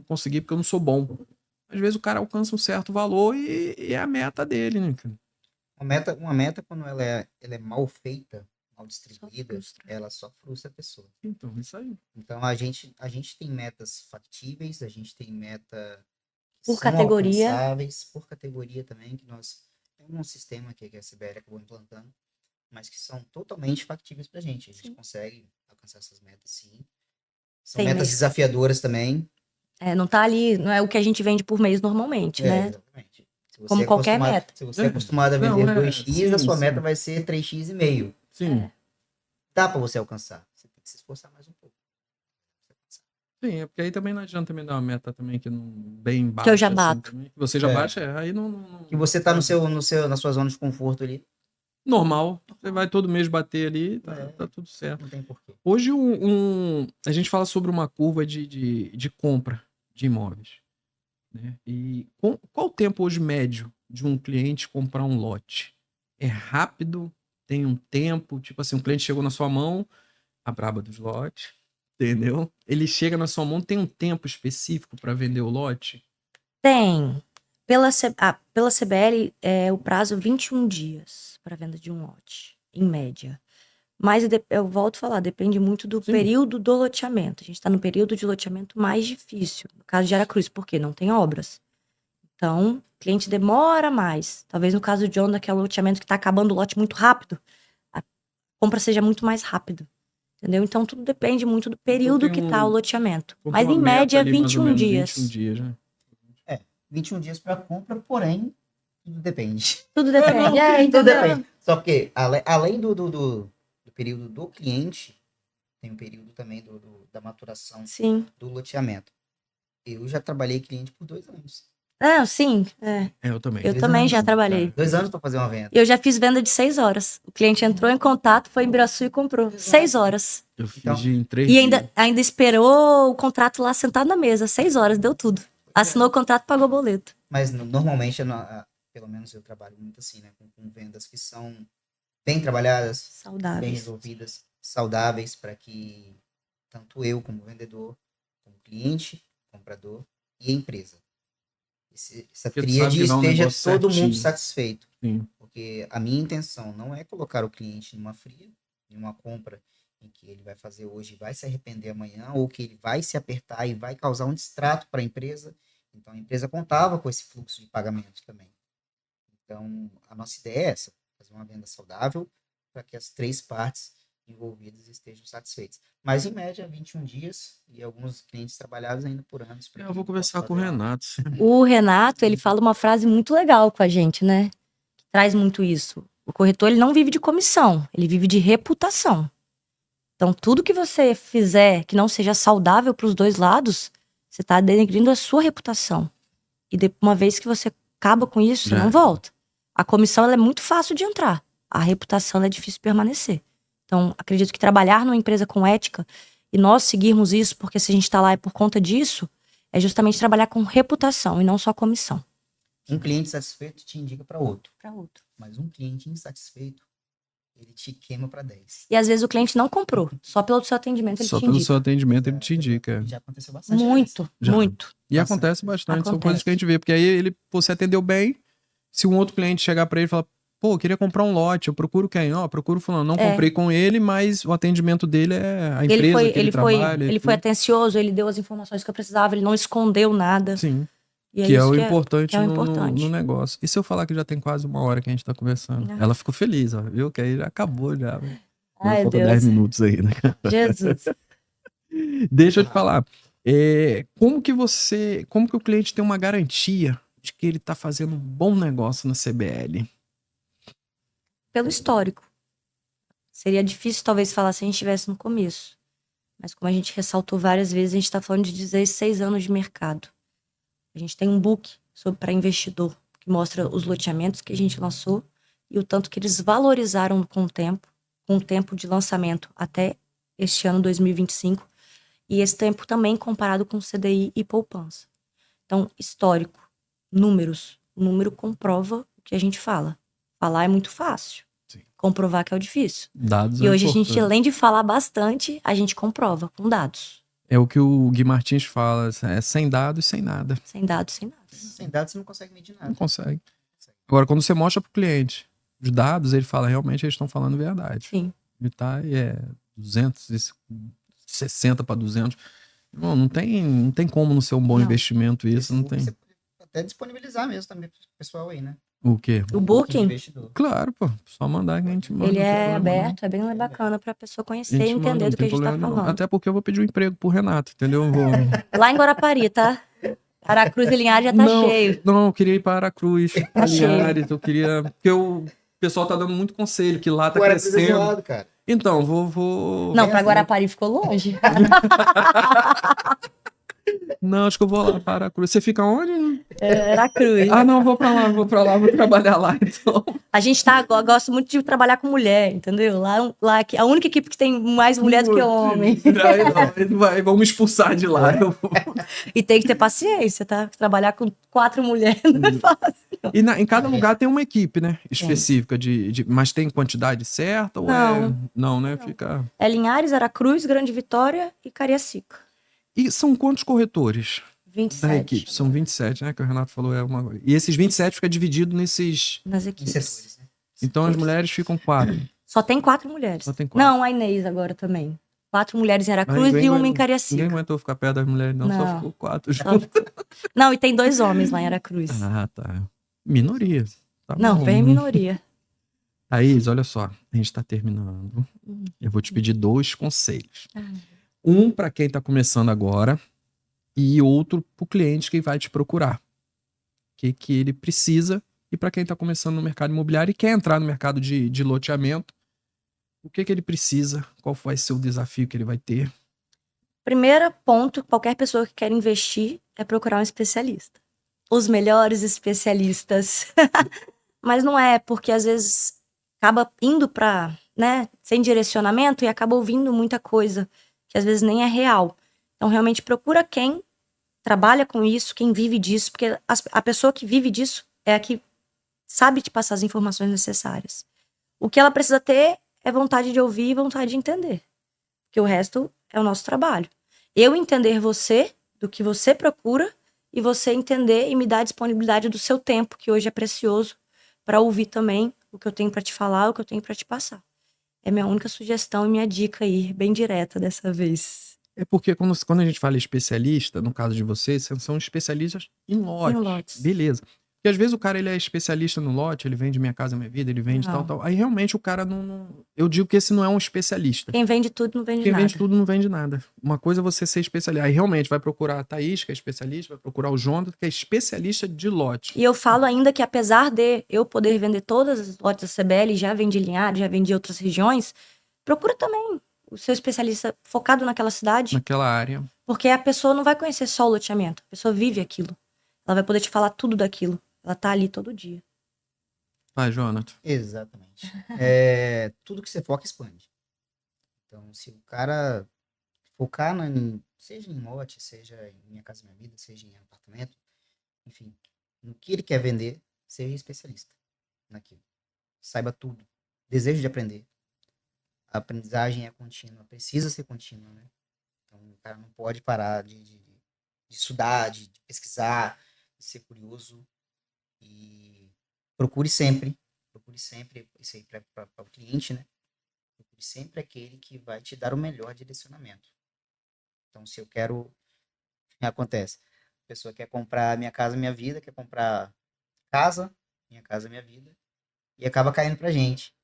consegui porque eu não sou bom. Às vezes o cara alcança um certo valor e é a meta dele, né? cara? Uma meta, quando ela é mal feita, mal distribuída, frustra. ela só frustra a pessoa. Então, isso aí. Então, a gente tem metas factíveis, a gente tem meta que Por são categoria. alcançáveis, por categoria também, que nós temos um sistema que a CBL acabou implantando, mas que são totalmente factíveis pra gente. A gente consegue alcançar essas metas, sim. São Tem metas mês. desafiadoras também. Não tá ali, não é o que a gente vende por mês normalmente, né? Exatamente. Se você Como é qualquer acostumado- meta. Se você é acostumado a vender Não, 2x, sim, a sua sim. meta vai ser 3x e meio. Sim. Dá pra você alcançar. Você tem que se esforçar mais um pouco. Sim, é porque aí também não adianta também dar uma meta também que não bem baixa. Que eu já assim, bato. também. Que você já É. baixa, aí não. Que você tá na sua zona de conforto ali, Normal. Você vai todo mês bater ali, tá tudo certo. não tem porquê. Hoje a gente fala sobre uma curva de compra de imóveis. Né? E qual o tempo hoje médio de um cliente comprar um lote? É rápido? Tem um tempo? Tipo assim, um cliente chegou na sua mão, a braba dos lotes, entendeu? Ele chega na sua mão, tem um tempo específico para vender o lote? Tem. Pela CBL, o prazo 21 dias para venda de um lote, em média. Mas eu volto a falar, depende muito do Sim. período do loteamento. A gente está no período de loteamento mais difícil, no caso de Aracruz, porque não tem obras. Então, o cliente demora mais. Talvez no caso de John, que é um loteamento que está acabando o lote muito rápido, a compra seja muito mais rápida. Entendeu? Então, tudo depende muito do período que tá o loteamento. Mas, em média, 21 dias. 21 dias, né? 21 dias para compra, porém, tudo depende. Tudo depende. Tudo Entendeu? depende. Só que, além do período do cliente, tem o período também da maturação Sim. do loteamento. Eu já trabalhei cliente por 2 anos. Sim. É. Eu também. Eu 2 também anos, já trabalhei. 2 anos para fazer uma venda. Eu já fiz venda de 6 horas. O cliente entrou em contato, foi em Biraçu e comprou. 6 horas. Eu fiz Então, em 3 E dias. ainda esperou o contrato lá sentado na mesa. 6 horas, deu tudo. Assinou o contrato, pagou o boleto. Mas normalmente, pelo menos eu trabalho muito assim, né? Com vendas que são bem trabalhadas, bem Saudáveis. resolvidas, saudáveis, para que tanto eu como vendedor, como cliente, comprador e a empresa, essa Porque tu tríade sabe que dá um esteja negócio todo mundo certinho. satisfeito. Sim. Porque a minha intenção não é colocar o cliente numa fria, numa compra em que ele vai fazer hoje e vai se arrepender amanhã, ou que ele vai se apertar e vai causar um distrato para a empresa. Então, a empresa contava com esse fluxo de pagamento também. Então, a nossa ideia é essa, fazer uma venda saudável para que as 3 partes envolvidas estejam satisfeitas. Mas, em média, 21 dias e alguns clientes trabalhados ainda por anos. Eu vou conversar com o Renato. O Renato, ele fala uma frase muito legal com a gente, né? Que traz muito isso. O corretor, ele não vive de comissão, ele vive de reputação. Então, tudo que você fizer que não seja saudável para os 2 lados, você está denegrindo a sua reputação. E uma vez que você acaba com isso, você Já não é. volta. A comissão, ela é muito fácil de entrar. A reputação, ela é difícil de permanecer. Então, acredito que trabalhar numa empresa com ética e nós seguirmos isso, porque se a gente está lá é por conta disso, é justamente trabalhar com reputação e não só comissão. Um cliente satisfeito te indica para outro. Para outro. Mas um cliente insatisfeito, ele te queima para 10. E às vezes o cliente não comprou. Só pelo seu atendimento ele Só te pelo indica. seu atendimento ele te indica. Já aconteceu bastante. Muito, Já. muito. E Bastante. acontece bastante, são Acontece. coisas que a gente vê. Porque aí você atendeu bem, se um outro cliente chegar pra ele e falar, pô, eu queria comprar um lote, eu procuro quem? Ó, procuro fulano. Não comprei com ele, mas o atendimento dele é a empresa que ele trabalha. Ele foi atencioso, ele deu as informações que eu precisava, ele não escondeu nada. Sim, E que é isso o importante, que é o importante. no negócio. E se eu falar que já tem quase 1 hora que a gente tá conversando? Ah. Ela ficou feliz, ó, viu? Que aí já acabou já. Ai, Falta Deus. 10 minutos aí, né? Jesus. Deixa eu te falar. Como que o cliente tem uma garantia de que ele tá fazendo um bom negócio na CBL? Pelo histórico. Seria difícil, talvez, falar se a gente estivesse no começo. Mas como a gente ressaltou várias vezes, a gente está falando de 16 anos de mercado. A gente tem um book para investidor, que mostra os loteamentos que a gente lançou e o tanto que eles valorizaram com o tempo de lançamento até este ano 2025. E esse tempo também comparado com CDI e poupança. Então, histórico, números. O número comprova o que a gente fala. Falar é muito fácil. Sim. Comprovar que é o difícil. Dados E é hoje a gente, importante. além de falar bastante, a gente comprova com dados. É o que o Gui Martins fala, sem dados, sem nada. Sem dados, sem nada. Sem dados você não consegue medir nada. Não consegue. Agora, quando você mostra pro cliente os dados, ele fala, realmente eles estão falando verdade. Sim. E tá, 260 para 200. Não tem como não ser um bom Não. investimento isso, não tem. Você pode até disponibilizar mesmo também pro pessoal aí, né? O quê? O booking, Investidor. Claro, pô, só mandar que a gente manda. ele não tem é problema, não. aberto, é bem bacana pra pessoa A conhecer e gente manda, entender não do que tem a gente tá problema, não. falando. Até porque eu vou pedir um emprego pro Renato, entendeu? Eu vou... Lá em Guarapari, tá? Aracruz e Linhares já tá cheio. Não, eu queria ir para Aracruz, Tá cheio. Linhares, eu queria... Porque o pessoal tá dando muito conselho, que lá tá Agora precisa de crescendo. lado, cara. Então, vou... Não, pra Guarapari ficou longe. Não, acho que eu vou lá para Aracruz. Você fica onde? Aracruz. Ah, não, vou pra lá, vou trabalhar lá, então. A gente gosto muito de trabalhar com mulher, entendeu? Lá a única equipe que tem mais mulher do que homem. Aí não, vamos expulsar de lá. E tem que ter paciência, tá? Trabalhar com 4 mulheres não é fácil. E em cada lugar tem uma equipe, né? Específica, mas tem quantidade certa? Ou Não. Não, né? Fica... É Linhares, Aracruz, Grande Vitória e Cariacica. E são quantos corretores 27 da equipe? São 27, né? Que o Renato falou. E esses 27 fica dividido nesses... nas Em equipes. setores, né? Então as mulheres ficam 4. Só tem 4 mulheres. Só tem 4. Não, a Inês agora também. 4 mulheres em Mas Aracruz e uma em Ninguém Cariacica. aguentou ficar perto das mulheres, não. Só Não. ficou 4 Só- juntos. Não, e tem 2 homens lá em Aracruz. Ah, tá. Minoria. Tá Não, bom. bem minoria. Thaís, olha só. A gente tá terminando. Hum. Eu vou te pedir 2 conselhos. Ah. Um para quem tá começando agora e outro pro cliente que vai te procurar. O que ele precisa. E para quem tá começando no mercado imobiliário e quer entrar no mercado de loteamento, o que ele precisa? Qual vai ser o desafio que ele vai ter? Primeiro ponto, qualquer pessoa que quer investir é procurar um especialista. Os melhores especialistas. Mas não é, porque às vezes acaba indo pra, né, sem direcionamento e acaba ouvindo muita coisa que às vezes nem é real. Então realmente procura quem trabalha com isso, quem vive disso, porque a pessoa que vive disso é a que sabe te passar as informações necessárias. O que ela precisa ter é vontade de ouvir e vontade de entender. Porque o resto é o nosso trabalho. Eu entender você, do que você procura, e você entender e me dar a disponibilidade do seu tempo, que hoje é precioso, para ouvir também o que eu tenho para te falar, o que eu tenho para te passar. É minha única sugestão e minha dica aí, bem direta dessa vez. É porque quando a gente fala especialista, no caso de vocês são especialistas em lote. Em lotes. Beleza. Porque às vezes o cara ele é especialista no lote, ele vende Minha Casa Minha Vida, ele vende Não. tal. Aí realmente o cara não. Eu digo que esse não é um especialista. Quem vende tudo não vende Quem nada. vende tudo não vende nada. Uma coisa é você ser especialista. Aí realmente vai procurar a Thaís, que é especialista, vai procurar o Jonathan, que é especialista de lote. E eu falo ainda que apesar de eu poder vender todas as lotes da CBL, já vendi Linhares, já vendi outras regiões, procura também o seu especialista focado naquela cidade, Naquela área. porque a pessoa não vai conhecer só o loteamento, a pessoa vive aquilo. Ela vai poder te falar tudo daquilo. Ela tá ali todo dia. Vai, Jonathan. Exatamente. Tudo que você foca expande. Então, se o cara focar seja em lote, seja em Minha Casa Minha Vida, seja em apartamento, enfim, no que ele quer vender, seja especialista naquilo. Saiba tudo. Desejo de aprender. A aprendizagem é contínua, precisa ser contínua, né? Então, o cara não pode parar de estudar, de pesquisar, de ser curioso. E procure sempre isso aí para o cliente, né? Procure sempre aquele que vai te dar o melhor direcionamento. Então, se eu quero... Acontece. A pessoa quer comprar Minha Casa Minha Vida, quer comprar casa, Minha Casa Minha Vida, e acaba caindo pra gente.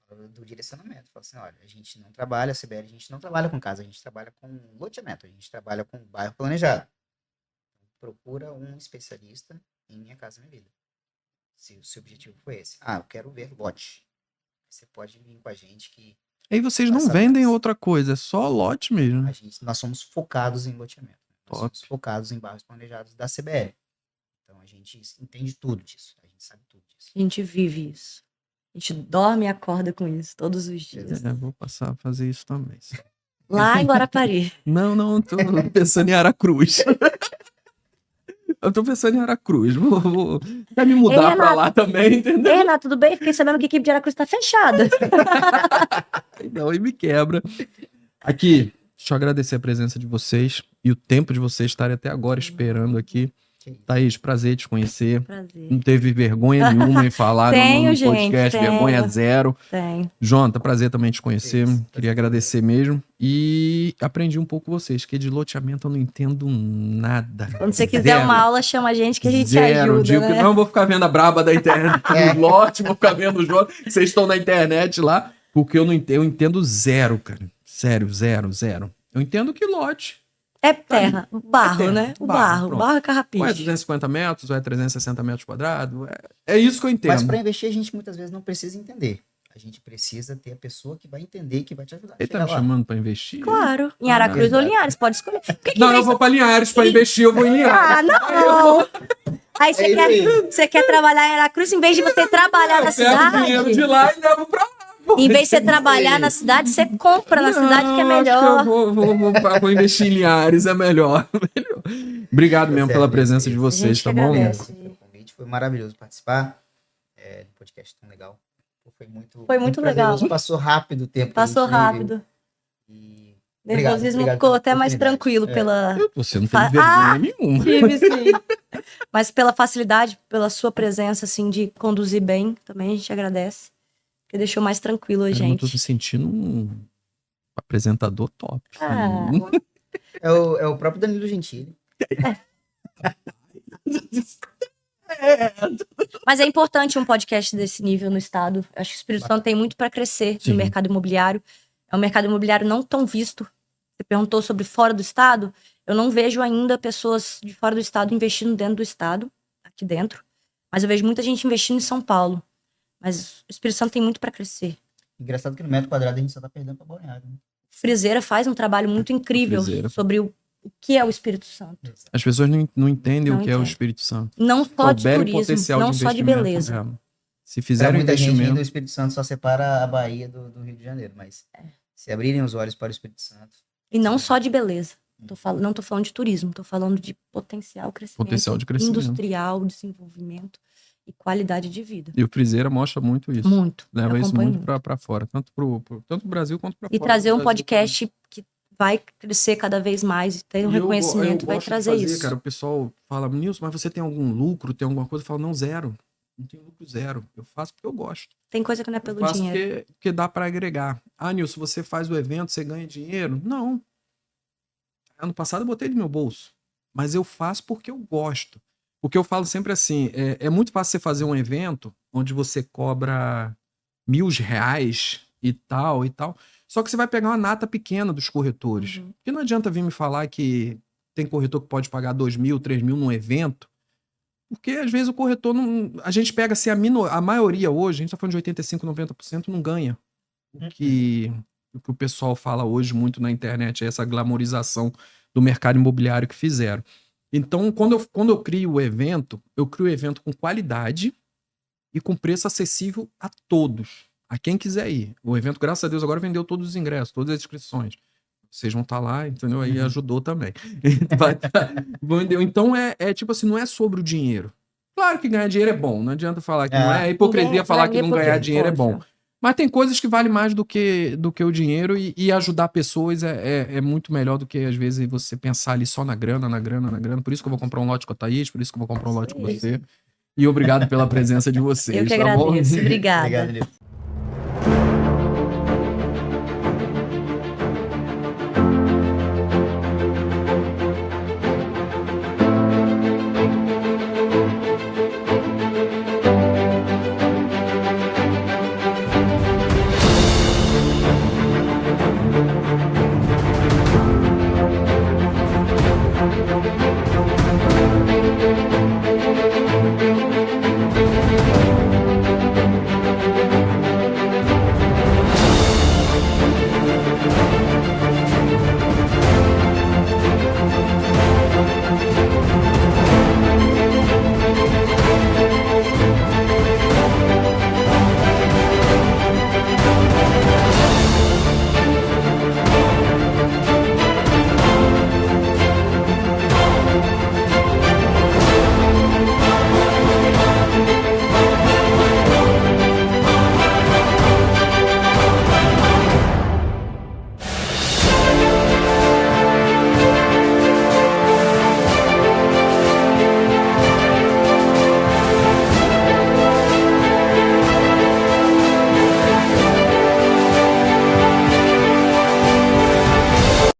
Do direcionamento. Fala assim, olha, a gente não trabalha, a CBL, a gente não trabalha com casa, a gente trabalha com loteamento, a gente trabalha com bairro planejado. Procura um especialista em Minha Casa Minha Vida. Se o seu objetivo foi esse. Eu quero ver lote. Você pode vir com a gente que Aí vocês não Passa vendem mais. outra coisa, é só lote mesmo. né? nós somos focados em loteamento. Nós Top. somos focados em bairros planejados da CBL. Então a gente entende tudo disso. A gente sabe tudo disso. A gente vive isso. A gente dorme e acorda com isso todos os dias. Vou passar a fazer isso também. Lá em Guarapari. Não, tô pensando em Aracruz. Eu tô pensando em Aracruz. Vou até me mudar Ei, pra Renato. lá também, entendeu? Ei, Renato, tudo bem? Fiquei sabendo que a equipe de Aracruz tá fechada. Não, e me quebra. Aqui, deixa eu agradecer a presença de vocês e o tempo de vocês estarem até agora esperando aqui. Que isso. Thaís, prazer te conhecer. Prazer. Não teve vergonha nenhuma em falar Tenho, no gente, podcast, tenho. vergonha zero. Tem. Jonathan, prazer também te conhecer. Isso, Queria agradecer mesmo. E aprendi um pouco com vocês, que de loteamento eu não entendo nada. Quando você quiser uma aula, chama a gente que a gente Zero. ajuda, Digo né? que não vou ficar vendo a braba da internet do lote, vou ficar vendo os lotes. Vocês estão na internet lá, porque eu não entendo, eu entendo zero, cara. Sério, zero. Eu entendo que lote. É terra, barro, terra, né? O barro, barro. pronto. Barro é Ou é carrapicho. 250 metros, ou é 360 metros quadrados. É isso que eu entendo. Mas para investir, a gente muitas vezes não precisa entender. A gente precisa ter a pessoa que vai entender e que vai te ajudar. Ele tá Chegar me lá. chamando pra investir? Claro. Em Aracruz ou Exato. Linhares, pode escolher. Por que que Não, em eu vez- vou pra Linhares. Pra investir, eu vou em Linhares. não! Aí você É isso quer, aí. você quer trabalhar em Aracruz, em vez de você trabalhar na Eu pego o dinheiro de cidade, lá e levo pra lá. pô. em vez de você trabalhar na cidade, você compra na cidade que é Não, acho melhor. eu vou investir em Linhares, é melhor. Obrigado mesmo pela Certo, presença de isso. vocês, gente tá que bom? agradece. Pelo convite, foi maravilhoso participar do podcast tão legal. Foi muito prazeroso. legal. Passou rápido o tempo. que a Passou gente vive. rápido. E Nervosismo obrigado ficou pela até mais oportunidade. tranquilo pela. Você não Fa- teve vergonha nenhuma. Tive, sim. Mas pela facilidade, pela sua presença, assim, de conduzir bem, também a gente agradece. Você deixou mais tranquilo a Eu não tô gente. me sentindo um apresentador top. Ah, É o próprio Danilo Gentili. mas é importante um podcast desse nível no estado. Acho que o Espírito Santo tem muito para crescer Sim. no mercado imobiliário. É um mercado imobiliário não tão visto. Você perguntou sobre fora do estado. Eu não vejo ainda pessoas de fora do estado investindo dentro do estado, aqui dentro. Mas eu vejo muita gente investindo em São Paulo. Mas o Espírito Santo tem muito para crescer. Engraçado que no metro quadrado a gente só tá perdendo pra Balneário, né? Friseira faz um trabalho muito incrível Friseira. sobre o que é o Espírito Santo. As pessoas não entendem Não o que é o entendem. Espírito Santo. Não só de Souberem o turismo, potencial não de só de investimento. beleza. Se Pra fizerem muita gente ainda o investimento, Espírito Santo só separa a Bahia do Rio de Janeiro, mas se abrirem os olhos para o Espírito Santo, E não só de beleza. Não tô falando de turismo, tô falando de potencial crescimento, Potencial de crescimento. industrial, desenvolvimento e qualidade de vida. e o Friseira mostra muito isso. Muito. Eu Leva isso acompanho muito pra fora. Tanto pro Brasil quanto pra E fora. trazer do um Brasil podcast que vai crescer cada vez mais e ter um E eu reconhecimento, vai gosto de trazer fazer, isso. cara. O pessoal fala, Nilson, mas você tem algum lucro, tem alguma coisa? Eu falo, não, zero. Não tenho lucro, zero. Eu faço porque eu gosto. Tem coisa que não é Eu pelo faço dinheiro. porque dá pra agregar. Ah, Nilson, você faz o evento, você ganha dinheiro? Não. Ano passado eu botei no meu bolso. Mas eu faço porque eu gosto. Porque eu falo sempre assim, é muito fácil você fazer um evento onde você cobra R$ 1.000 e tal. Só que você vai pegar uma nata pequena dos corretores. Uhum. Porque não adianta vir me falar que tem corretor que pode pagar 2.000, 3.000 num evento. Porque às vezes o corretor não. A gente pega assim, a maioria hoje, a gente tá falando de 85%, 90%, não ganha. O que o pessoal fala hoje muito na internet é essa glamorização do mercado imobiliário que fizeram. Então, quando eu crio o evento, eu crio o evento com qualidade e com preço acessível a todos, a quem quiser ir. O evento, graças a Deus, agora vendeu todos os ingressos, todas as inscrições. Vocês vão estar lá, entendeu? Aí ajudou também. Vendeu. Então, tipo assim, não é sobre o dinheiro. Claro que ganhar dinheiro é bom, não adianta falar que não é. É hipocrisia Ninguém- falar que não ganhar hipocrisia, dinheiro é bom. poxa. Mas tem coisas que valem mais do que o dinheiro e ajudar pessoas é muito melhor do que, às vezes, você pensar ali só na grana. Por isso que eu vou comprar um lote com a Thaís, por isso que eu vou comprar um lote com você. E obrigado pela presença de vocês, Eu que tá bom? agradeço. Obrigada. obrigado, Lili.